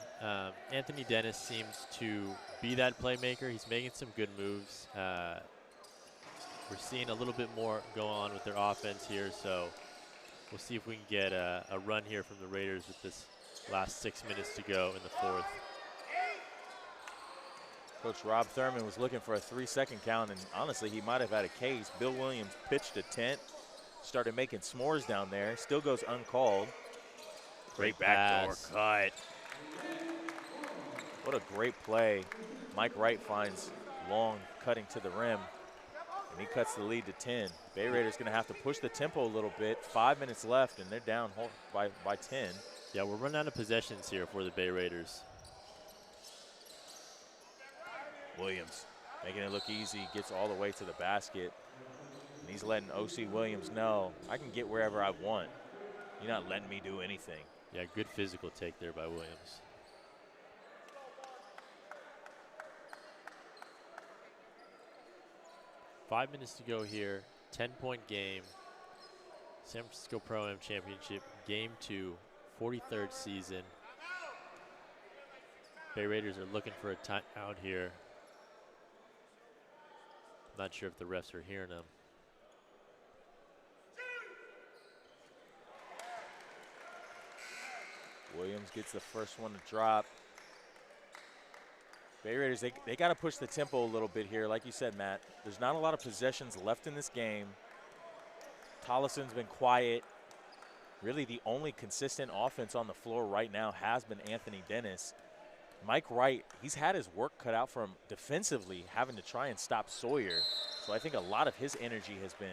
Anthony Dennis seems to be that playmaker. He's making some good moves. We're seeing a little bit more go on with their offense here, so we'll see if we can get a run here from the Raiders with this last 6 minutes to go in the fourth. Coach Rob Thurman was looking for a 3-second count, and honestly, he might have had a case. Bill Williams pitched a tent, started making s'mores down there, still goes uncalled. Great backdoor cut. What a great play. Mike Wright finds Long cutting to the rim, and he cuts the lead to 10. Bay Raiders going to have to push the tempo a little bit. 5 minutes left, and they're down by 10. Yeah, we're running out of possessions here for the Bay Raiders. Williams making it look easy, gets all the way to the basket. And he's letting O.C. Williams know, I can get wherever I want. You're not letting me do anything. Yeah, good physical take there by Williams. .5 minutes to go here 10-point game. San Francisco Pro-Am Championship, Game 2, 43rd season. Bay Raiders are looking for a timeout here. Not sure if the refs are hearing them. Williams gets the first one to drop. Bay Raiders, they got to push the tempo a little bit here. Like you said, Matt, there's not a lot of possessions left in this game. Tollison's been quiet. Really the only consistent offense on the floor right now has been Anthony Dennis. Mike Wright, he's had his work cut out for him defensively, having to try and stop Sawyer. So I think a lot of his energy has been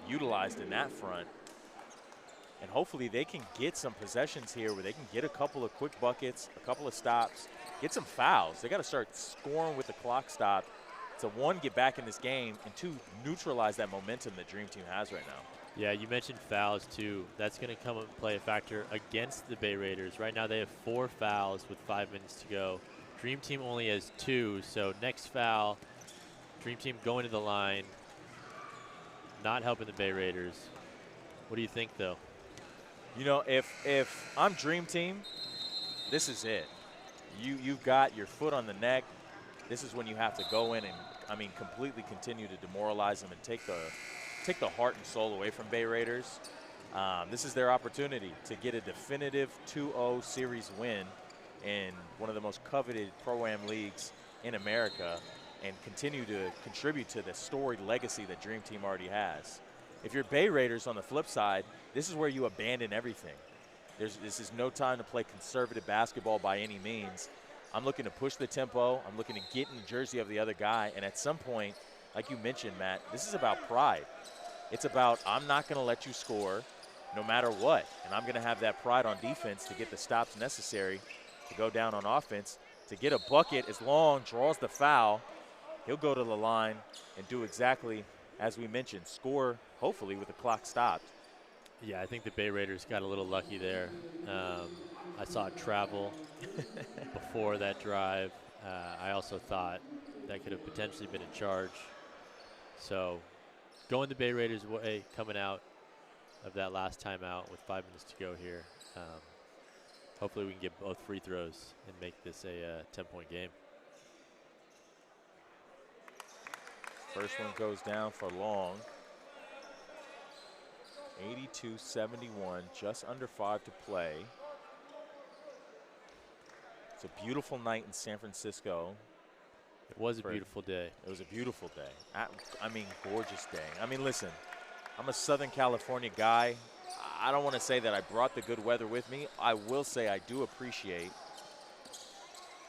utilized in that front. And hopefully they can get some possessions here where they can get a couple of quick buckets, a couple of stops, get some fouls. They got to start scoring with the clock stop to, one, get back in this game, and two, neutralize that momentum that Dream Team has right now. Yeah, you mentioned fouls too. That's going to come and play a factor against the Bay Raiders. Right now they have 4 fouls with 5 minutes to go. Dream Team only has 2, so next foul, Dream Team going to the line, not helping the Bay Raiders. What do you think, though? You know, if I'm Dream Team, this is it. You've got your foot on the neck. This is when you have to go in and, I mean, completely continue to demoralize them and take the heart and soul away from Bay Raiders. This is their opportunity to get a definitive 2-0 series win in one of the most coveted Pro-Am leagues in America and continue to contribute to the storied legacy that Dream Team already has. If you're Bay Raiders on the flip side, this is where you abandon everything. This is no time to play conservative basketball by any means. I'm looking to push the tempo. I'm looking to get in the jersey of the other guy. And at some point, like you mentioned, Matt, this is about pride. It's about, I'm not going to let you score no matter what. And I'm going to have that pride on defense to get the stops necessary to go down on offense. To get a bucket as Long draws the foul, he'll go to the line and do exactly as we mentioned, score hopefully with the clock stopped. Yeah, I think the Bay Raiders got a little lucky there. I saw it travel before that drive. I also thought that could have potentially been a charge. So going the Bay Raiders' way, coming out of that last timeout with 5 minutes to go here. Hopefully we can get both free throws and make this a 10-point game. First one goes down for Long. 82-71, just under 5 to play. It's a beautiful night in San Francisco. It was a beautiful day. It was a beautiful day. I mean, gorgeous day. I mean, listen, I'm a Southern California guy. I don't want to say that I brought the good weather with me. I will say I do appreciate.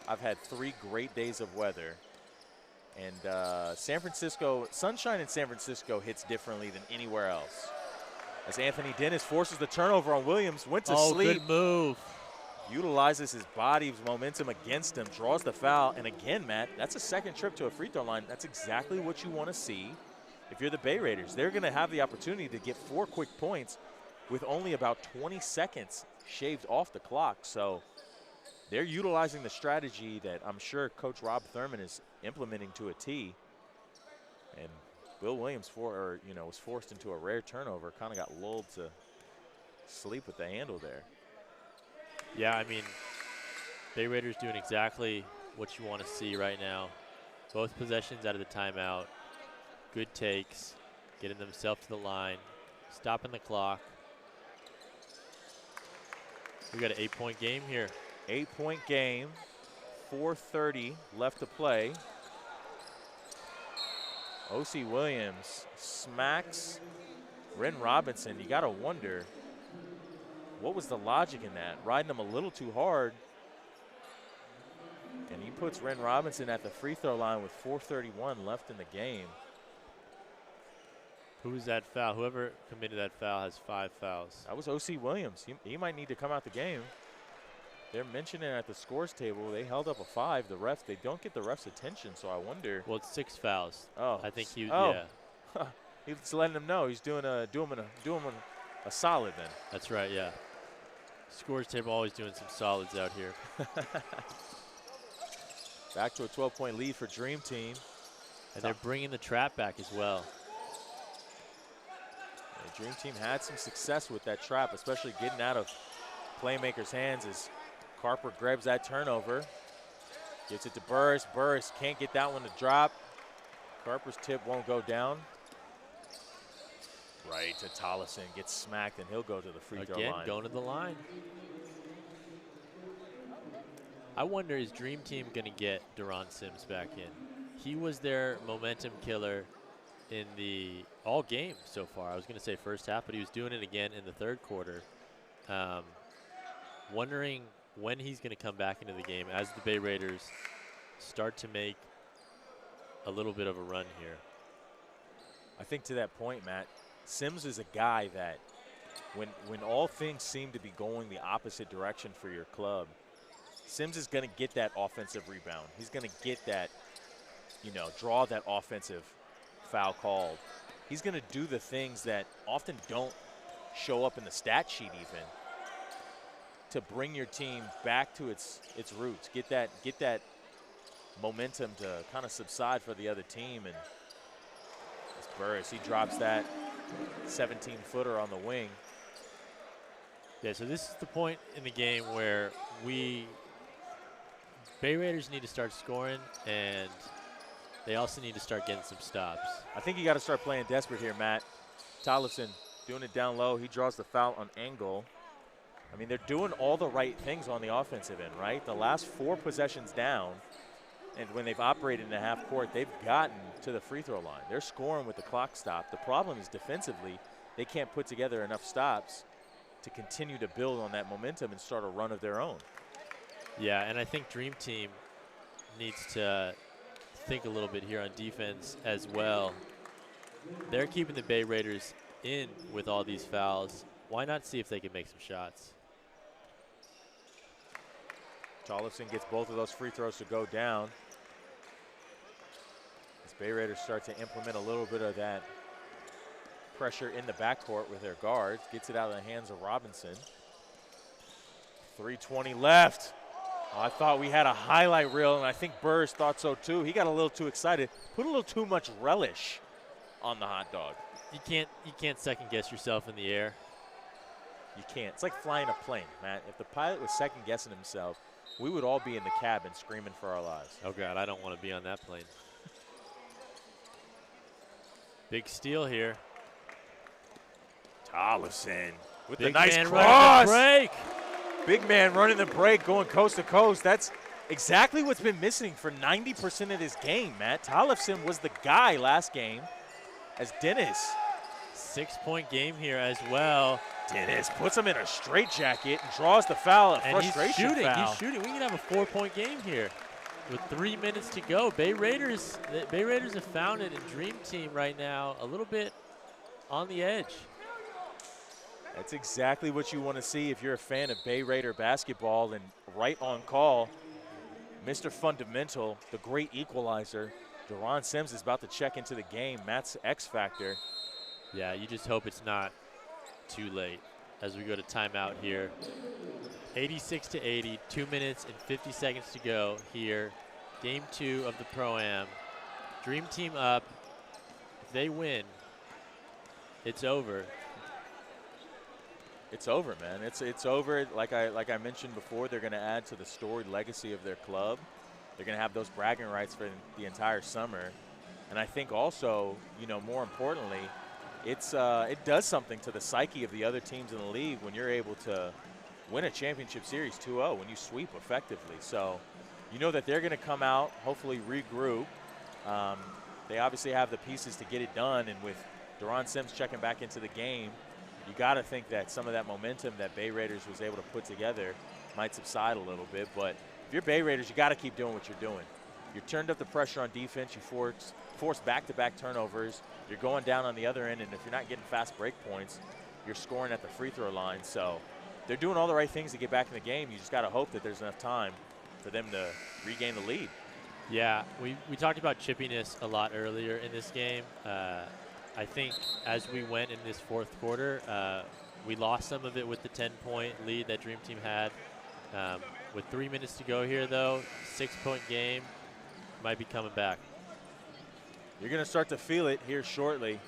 I've had 3 great days of weather. And San Francisco, sunshine in San Francisco hits differently than anywhere else. As Anthony Dennis forces the turnover on Williams, went to sleep. Good move. Utilizes his body's momentum against him, draws the foul. And again, Matt, that's a second trip to a free throw line. That's exactly what you want to see if you're the Bay Raiders. They're going to have the opportunity to get 4 quick points with only about 20 seconds shaved off the clock. So they're utilizing the strategy that I'm sure Coach Rob Thurman is implementing to a T. And Will Williams was forced into a rare turnover, kind of got lulled to sleep with the handle there. Yeah, I mean, Bay Raiders doing exactly what you want to see right now. Both possessions out of the timeout. Good takes, getting themselves to the line, stopping the clock. We got an 8-point game here. 8-point game, 4:30 left to play. O.C. Williams smacks Ren Robinson. You got to wonder, what was the logic in that? Riding him a little too hard. And he puts Ren Robinson at the free throw line with 4:31 left in the game. Who's that foul? Whoever committed that foul has 5 fouls. That was O.C. Williams. He might need to come out the game. They're mentioning at the scores table, they held up a 5. The refs, they don't get the refs' attention, so I wonder. Well, it's 6 fouls. Oh. I think he, yeah. Yeah. He's letting them know he's doing a solid then. That's right, yeah. Scores table always doing some solids out here. Back to a 12-point lead for Dream Team. And they're bringing the trap back as well. Dream Team had some success with that trap, especially getting out of playmakers' hands as Carper grabs that turnover. Gets it to Burris. Burris can't get that one to drop. Carper's tip won't go down. Right to Tollefson, gets smacked, and he'll go to the free throw line. Again, going to the line. I wonder, is Dream Team going to get Deron Sims back in? He was their momentum killer in the all game so far. I was going to say first half, but he was doing it again in the third quarter. Wondering when he's going to come back into the game as the Bay Raiders start to make a little bit of a run here. I think to that point, Matt, Sims is a guy that when all things seem to be going the opposite direction for your club, Sims is going to get that offensive rebound. He's going to get that, draw that offensive foul called. He's going to do the things that often don't show up in the stat sheet even to bring your team back to its roots. Get that momentum to kind of subside for the other team. And it's Burris, he drops that 17-footer on the wing. Yeah, so this is the point in the game where Bay Raiders need to start scoring, and they also need to start getting some stops. I think you got to start playing desperate here, Matt. Tollefson doing it down low. He draws the foul on Engel. I mean, they're doing all the right things on the offensive end, right? The last 4 possessions down, and when they've operated in the half court, they've gotten to the free throw line. They're scoring with the clock stopped. The problem is defensively, they can't put together enough stops to continue to build on that momentum and start a run of their own. Yeah, and I think Dream Team needs to think a little bit here on defense as well. They're keeping the Bay Raiders in with all these fouls. Why not see if they can make some shots? Tollefson gets both of those free throws to go down. As Bay Raiders start to implement a little bit of that pressure in the backcourt with their guards. Gets it out of the hands of Robinson. 3:20 left. Oh, I thought we had a highlight reel, and I think Burris thought so too. He got a little too excited. Put a little too much relish on the hot dog. You can't second guess yourself in the air. You can't. It's like flying a plane, Matt. If the pilot was second guessing himself, we would all be in the cabin screaming for our lives. Oh God, I don't want to be on that plane. Big steal here. Tollefson with Big the nice man cross. Break. Big man running the break, going coast to coast. That's exactly what's been missing for 90% of this game, Matt. Tollefson was the guy last game as Dennis. 6-point game here as well. Dennis puts him in a straitjacket and draws the foul, a frustration foul. He's shooting. We can have a 4-point game here with 3 minutes to go. Bay Raiders have found it, and Dream Team right now a little bit on the edge. That's exactly what you want to see if you're a fan of Bay Raider basketball, and right on call, Mr. Fundamental, the great equalizer, Deron Sims is about to check into the game. Matt's X factor. Yeah, you just hope it's not too late as we go to timeout here. 86-80, 2 minutes and 50 seconds to go here. Game 2 of the Pro-Am. Dream Team up. If they win, it's over. It's over, man. It's over. Like I mentioned before, they're going to add to the storied legacy of their club. They're going to have those bragging rights for the entire summer. And I think also, more importantly, it does something to the psyche of the other teams in the league when you're able to win a championship series 2-0, when you sweep effectively. So you know that they're going to come out, hopefully regroup. They obviously have the pieces to get it done, and with Deron Sims checking back into the game, you got to think that some of that momentum that Bay Raiders was able to put together might subside a little bit. But if you're Bay Raiders, you got to keep doing what you're doing. You turned up the pressure on defense. You force back-to-back turnovers. You're going down on the other end, and if you're not getting fast break points, you're scoring at the free throw line. So they're doing all the right things to get back in the game. You just got to hope that there's enough time for them to regain the lead. Yeah, we talked about chippiness a lot earlier in this game. I think as we went in this fourth quarter, we lost some of it with the 10-point lead that Dream Team had. With 3 minutes to go here, though, 6-point game might be coming back. You're going to start to feel it here shortly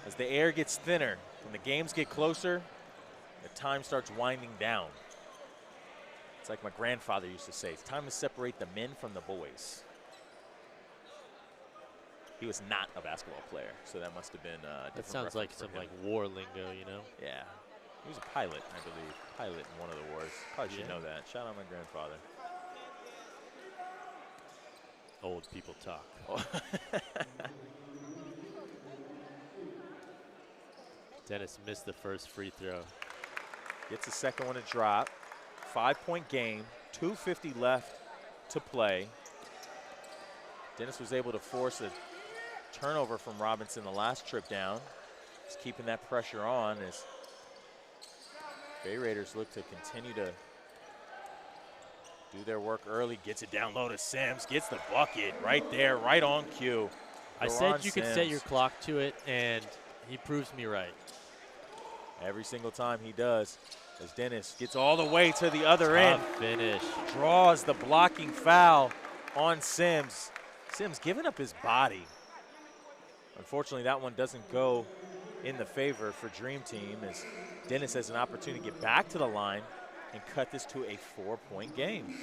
as the air gets thinner When the games get closer, the time starts winding down. It's like my grandfather used to say, it's time to separate the men from the boys. He was not a basketball player, so that must have been a different. That sounds like some like war lingo, you know? Yeah. He was a pilot, I believe. Pilot in one of the wars. Probably should know that. Shout out my grandfather. Old people talk. Dennis missed the first free throw. Gets the second one to drop. 5-point game. 2:50 left to play. Dennis was able to force a turnover from Robinson the last trip down. He's keeping that pressure on as Bay Raiders look to continue to do their work early. Gets it down low to Sims. Gets the bucket right there, right on cue. I said you could set your clock to it, and he proves me right. Every single time he does, as Dennis gets all the way to the other end. Finish. Draws the blocking foul on Sims. Sims giving up his body. Unfortunately, that one doesn't go in the favor for Dream Team as Dennis has an opportunity to get back to the line and cut this to a 4-point game.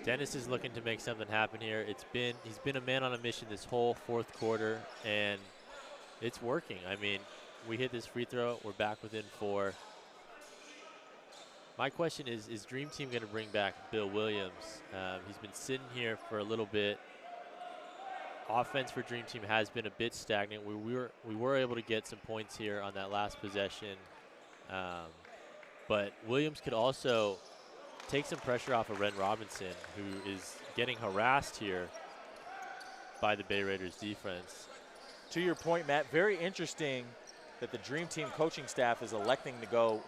Dennis is looking to make something happen here. He's been a man on a mission this whole fourth quarter, and it's working. I mean, we hit this free throw, we're back within 4. My question is Dream Team going to bring back Bill Williams? He's been sitting here for a little bit. Offense for Dream Team has been a bit stagnant. We were able to get some points here on that last possession, but Williams could also take some pressure off of Ren Robinson, who is getting harassed here by the Bay Raiders defense. To your point, Matt, very interesting that the Dream Team coaching staff is electing to go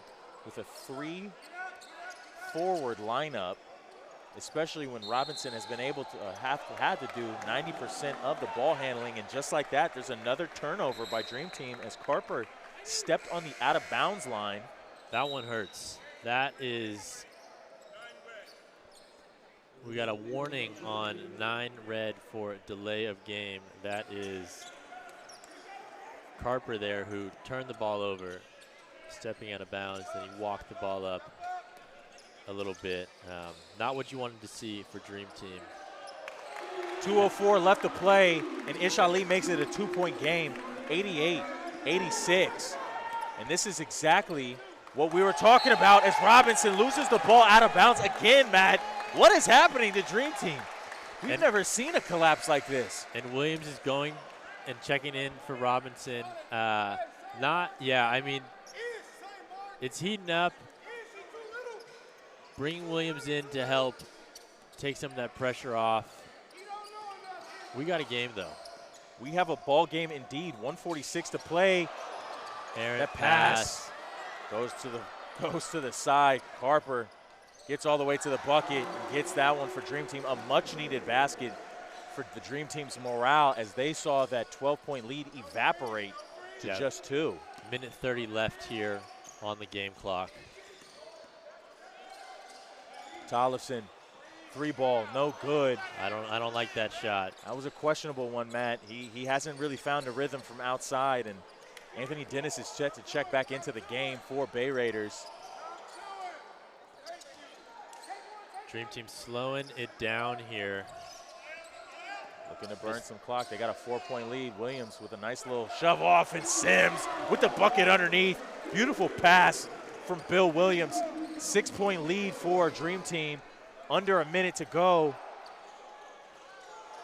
with a 3-forward lineup, especially when Robinson has been able to had to do 90% of the ball handling. And just like that, there's another turnover by Dream Team as Carper stepped on the out-of-bounds line. That one hurts. That is, we got a warning on 9 red for delay of game. That is Carper there, who turned the ball over, stepping out of bounds, then he walked the ball up a little bit. Not what you wanted to see for Dream Team. 2:04 left to play, and Ish Ali makes it a 2-point game, 88-86. And this is exactly what we were talking about as Robinson loses the ball out of bounds again, Matt. What is happening to Dream Team? We've never seen a collapse like this. And Williams is going and checking in for Robinson. I mean, it's heating up. Bringing Williams in to help take some of that pressure off. We got a game, though. We have a ball game indeed. 1:46 to play. That pass goes to the side. Carper gets all the way to the bucket and gets that one for Dream Team. A much-needed basket for the Dream Team's morale as they saw that 12-point lead evaporate to just 2. Minute 30 left here on the game clock. Tollefson, 3-ball, no good. I don't like that shot. That was a questionable one, Matt. He hasn't really found a rhythm from outside, and Anthony Dennis is set to check back into the game for Bay Raiders. Dream Team slowing it down here. Looking to burn some clock. They got a 4-point lead. Williams with a nice little shove off, and Sims with the bucket underneath. Beautiful pass from Bill Williams. 6-point lead for Dream Team. Under a minute to go.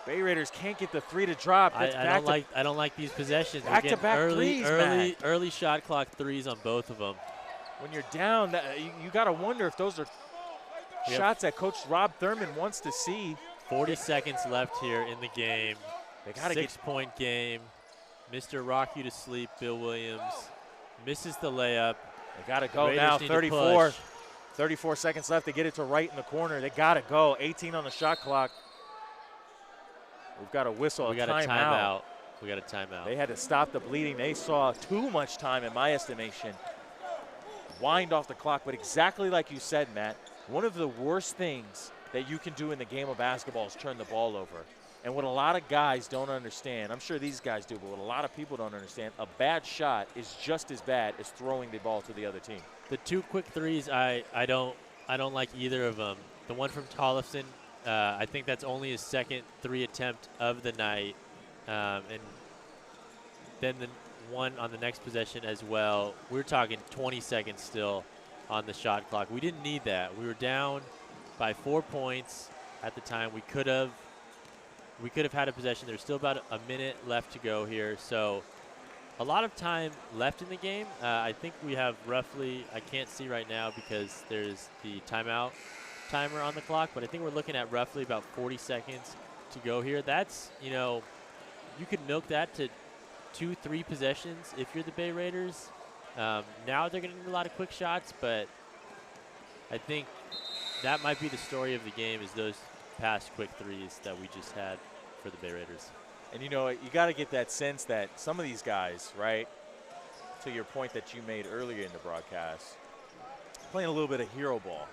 Bay Raiders can't get the 3 to drop. I don't like these possessions. Back-to-back early shot clock threes on both of them. When you're down, you got to wonder if those are shots that Coach Rob Thurman wants to see. 40 seconds left here in the game. They got to 6-point game. Mr. Rock you to sleep, Bill Williams. Misses the layup. They got to go now. 34 seconds left to get it to right in the corner. They got to go. 18 on the shot clock. We've got a whistle. We got a timeout. We got a timeout. They had to stop the bleeding. They saw too much time, in my estimation. Wind off the clock, but exactly like you said, Matt, one of the worst things that you can do in the game of basketball is turn the ball over. And what a lot of guys don't understand, I'm sure these guys do, but what a lot of people don't understand, a bad shot is just as bad as throwing the ball to the other team. The 2 quick threes, I don't like either of them. The one from Tollefson, I think that's only his second 3 attempt of the night, and then the one on the next possession as well. We're talking 20 seconds still on the shot clock. We didn't need that. We were down by 4 points at the time. We could have had a possession. There's still about a minute left to go here, so a lot of time left in the game. I think we have roughly, I can't see right now because there's the timeout timer on the clock, but I think we're looking at roughly about 40 seconds to go here. That's, you could milk that to 2-3 possessions if you're the Bay Raiders. Now they're going to need a lot of quick shots, but I think that might be the story of the game, is those past quick threes that we just had for the Bay Raiders. And you got to get that sense that some of these guys, right, to your point that you made earlier in the broadcast, playing a little bit of hero ball.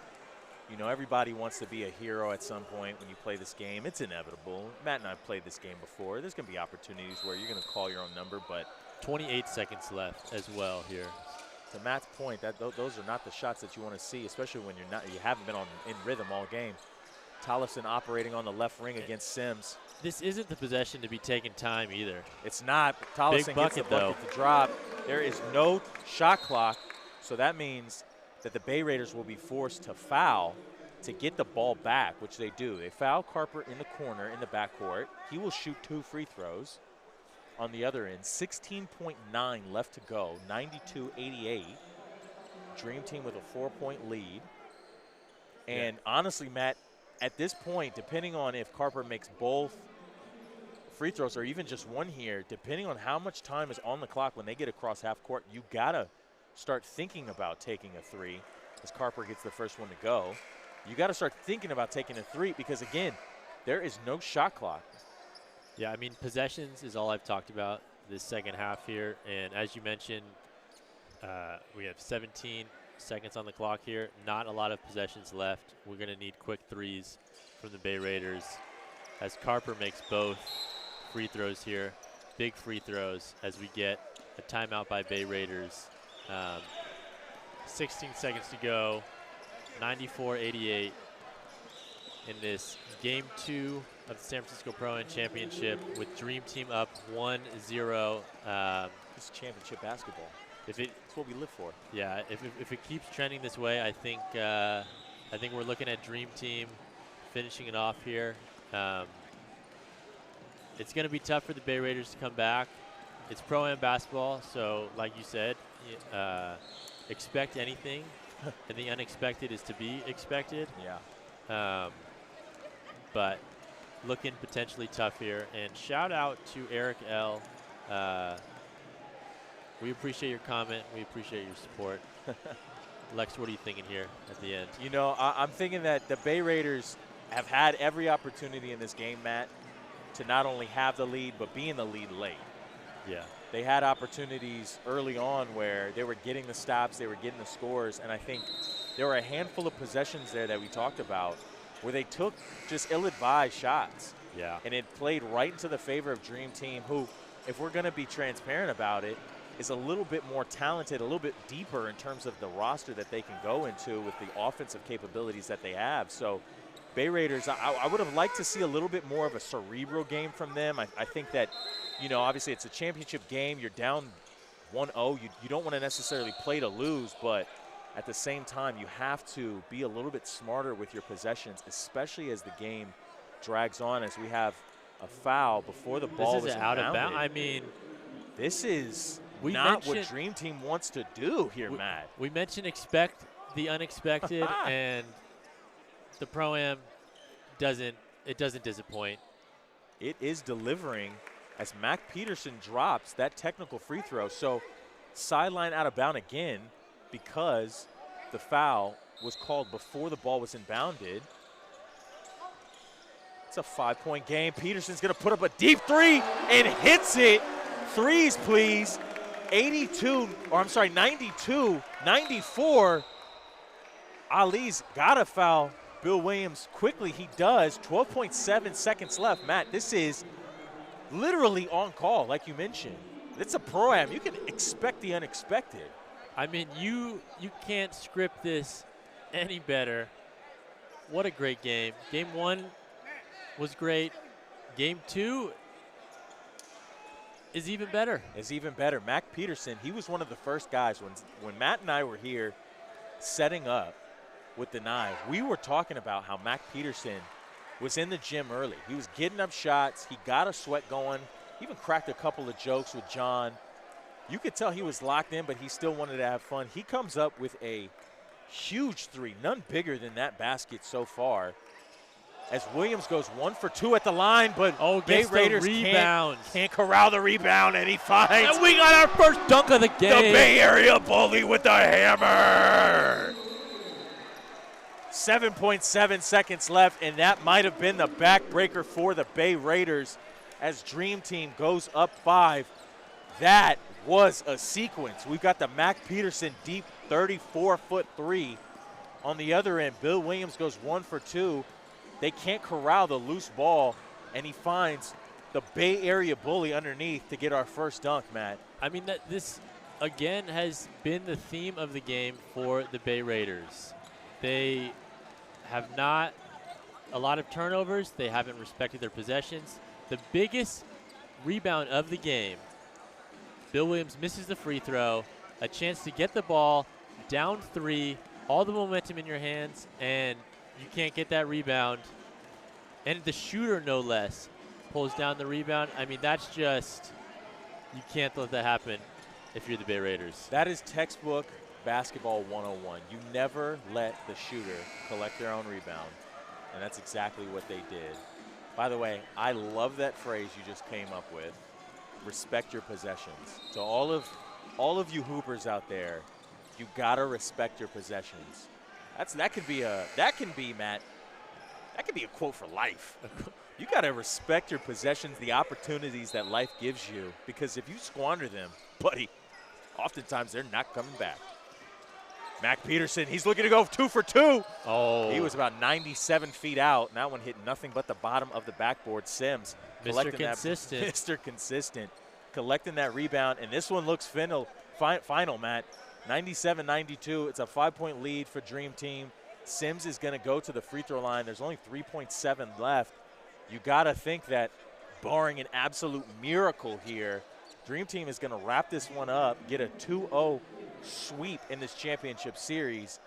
Everybody wants to be a hero at some point when you play this game. It's inevitable. Matt and I have played this game before. There's going to be opportunities where you're going to call your own number, but 28 seconds left as well here. To Matt's point, those are not the shots that you want to see, especially when you haven't been in rhythm all game. Tollefson operating on the left wing against Sims. This isn't the possession to be taking time either. It's not. Tollefson gets the bucket to drop. There is no shot clock, so that means that the Bay Raiders will be forced to foul to get the ball back, which they do. They foul Carper in the corner in the backcourt. He will shoot 2 free throws on the other end. 16.9 left to go, 92-88. Dream Team with a 4-point lead. And honestly, Matt, at this point, depending on if Carper makes both free throws or even just one here, depending on how much time is on the clock when they get across half court, you got to start thinking about taking a 3 as Carper gets the first one to go. You got to start thinking about taking a 3 because, again, there is no shot clock. Yeah, I mean, possessions is all I've talked about this second half here. And as you mentioned, we have 17 seconds on the clock here. Not a lot of possessions left. We're going to need quick threes from the Bay Raiders as Carper makes both free throws here. Big free throws as we get a timeout by Bay Raiders. 16 seconds to go, 94-88 in this Game 2 of the San Francisco Pro-Am Championship with Dream Team up 1-0. This is championship basketball. It's what we live for. Yeah, if it keeps trending this way, I think we're looking at Dream Team finishing it off here. It's going to be tough for the Bay Raiders to come back. It's Pro-Am basketball, so like you said, expect anything, and the unexpected is to be expected. Yeah. But looking potentially tough here. And shout out to Eric L. We appreciate your comment. We appreciate your support. Lex, what are you thinking here at the end? I'm thinking that the Bay Raiders have had every opportunity in this game, Matt, to not only have the lead, but be in the lead late. Yeah. They had opportunities early on where they were getting the stops, they were getting the scores, and I think there were a handful of possessions there that we talked about where they took just ill-advised shots. Yeah. And it played right into the favor of Dream Team, who, if we're going to be transparent about it, is a little bit more talented, a little bit deeper in terms of the roster that they can go into with the offensive capabilities that they have. So Bay Raiders, I would have liked to see a little bit more of a cerebral game from them. I think that, obviously it's a championship game. You're down 1-0. You don't want to necessarily play to lose, but at the same time, you have to be a little bit smarter with your possessions, especially as the game drags on, as we have a foul before the ball was out of bounds. I mean, this is not what Dream Team wants to do here, Matt. We mentioned expect the unexpected, and the Pro-Am doesn't disappoint. It is delivering as Mac Peterson drops that technical free throw. So sideline out of bound again because the foul was called before the ball was inbounded. It's a 5-point game. Peterson's going to put up a deep 3 and hits it. Threes, please. 92, or I'm sorry, 92, 94. Ali's got a foul. Bill Williams quickly. He does. 12.7 seconds left. Matt, this is literally on call, like you mentioned. It's a Pro-Am. You can expect the unexpected. I mean, you can't script this any better. What a great game. Game 1 was great. Game 2 is even better. Is even better. Mac Peterson, he was one of the first guys when Matt and I were here setting up with the knife. We were talking about how Mac Peterson was in the gym early. He was getting up shots. He got a sweat going. He even cracked a couple of jokes with John. You could tell he was locked in, but he still wanted to have fun. He comes up with a huge three, none bigger than that basket so far. As Williams goes 1 for 2 at the line, but Bay Raiders can't corral the rebound, and he finds. And we got our first dunk of the game. The Bay Area bully with the hammer. 7.7 seconds left, and that might have been the backbreaker for the Bay Raiders as Dream Team goes up 5. That was a sequence. We've got the Mac Peterson deep 34-foot three. On the other end, Bill Williams goes 1 for 2. They can't corral the loose ball, and he finds the Bay Area bully underneath to get our first dunk, Matt. I mean, this, again, has been the theme of the game for the Bay Raiders. They have not a lot of turnovers. They haven't respected their possessions. The biggest rebound of the game, Bill Williams misses the free throw, a chance to get the ball, down 3, all the momentum in your hands, and you can't get that rebound. And the shooter, no less, pulls down the rebound. I mean, that's just, you can't let that happen if you're the Bay Raiders. That is textbook basketball 101. You never let the shooter collect their own rebound, and that's exactly what they did. By the way, I love that phrase you just came up with, respect your possessions. To all of you hoopers out there, you gotta respect your possessions. That can be Matt. That could be a quote for life. You gotta respect your possessions, the opportunities that life gives you, because if you squander them, buddy, oftentimes they're not coming back. Mac Peterson, he's looking to go 2 for 2. Oh. He was about 97 feet out, and that one hit nothing but the bottom of the backboard. Sims Mr. Consistent. Mr. Consistent, collecting that rebound, and this one looks final, Matt. 97-92. It's a 5-point lead for Dream Team. Sims is going to go to the free throw line. There's only 3.7 left. You got to think that, barring an absolute miracle here, Dream Team is going to wrap this one up, get a 2-0 sweep in this championship series,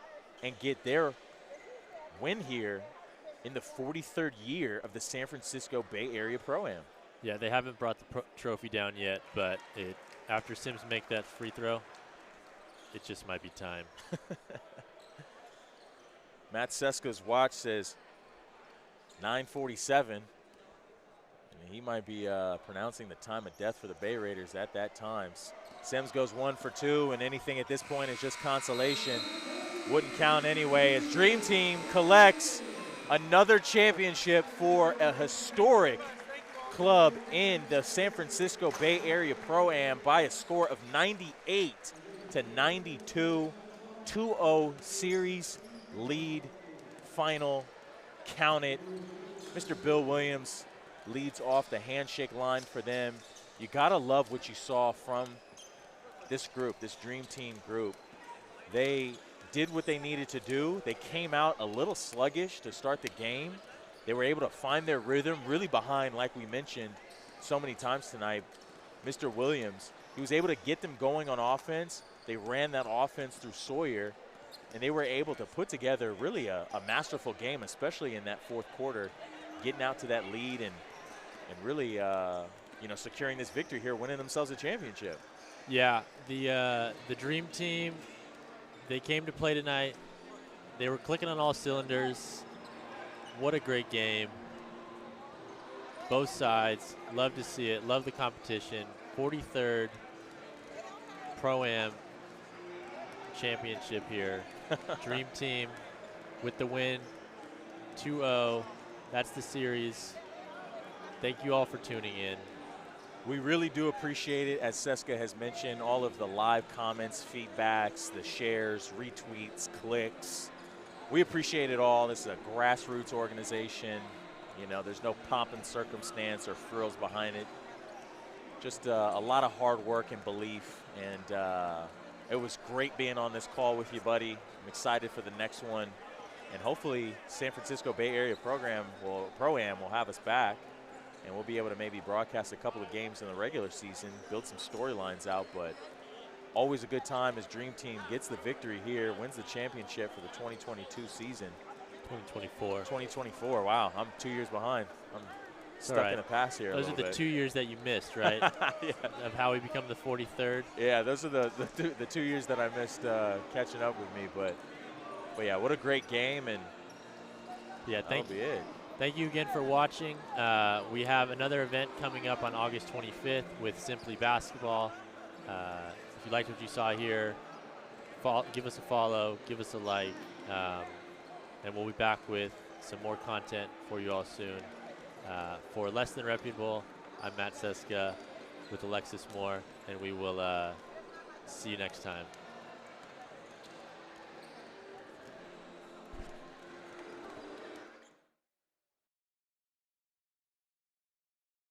and get their win here in the 43rd year of the San Francisco Bay Area Pro-Am. Yeah, they haven't brought the trophy down yet, but after Sims make that free throw, it just might be time. Matt Seska's watch says 9:47, and he might be pronouncing the time of death for the Bay Raiders at that time. Sims goes 1 for 2, and anything at this point is just consolation. Wouldn't count anyway, as Dream Team collects another championship for a historic club in the San Francisco Bay Area Pro-Am by a score of 98-92. 2-0 series lead, final, count it. Mr. Bill Williams leads off the handshake line for them. You gotta love what you saw from this group, this Dream Team group. They did what they needed to do. They came out a little sluggish to start the game. They were able to find their rhythm, really behind, like we mentioned so many times tonight, Mr. Williams. He was able to get them going on offense. They ran that offense through Sawyer, and they were able to put together really a masterful game, especially in that fourth quarter, getting out to that lead and really securing this victory here, winning themselves a championship. Yeah, the Dream Team, they came to play tonight. They were clicking on all cylinders. What a great game. Both sides, love to see it, love the competition. 43rd Pro-Am championship here. Dream Team with the win, 2-0. That's the series. Thank you all for tuning in. We really do appreciate it, as Seska has mentioned, all of the live comments, feedbacks, the shares, retweets, clicks. we appreciate it all. This is a grassroots organization. You know, there's no pomp and circumstance or frills behind it. Just a lot of hard work and belief, and it was great being on this call with you, buddy. I'm excited for the next one, and hopefully San Francisco Bay Area Pro-Am will have us back, and we'll be able to maybe broadcast a couple of games in the regular season, build some storylines out. But always a good time as Dream Team gets the victory here, wins the championship for the 2022 season. 2024. 2024, wow, I'm 2 years behind. I'm stuck in the past here. Those are the 2 years that you missed, right? Yeah. Of how we become the 43rd. Yeah, those are the 2 years that I missed catching up with me. But yeah, what a great game, and yeah, thank you again for watching. We have another event coming up on August 25th with Simply Basketball. If you liked what you saw here, give us a follow, give us a like, and we'll be back with some more content for you all soon. For Less Than Reputable, I'm Matt Seska with Alexis Moore, and we will see you next time.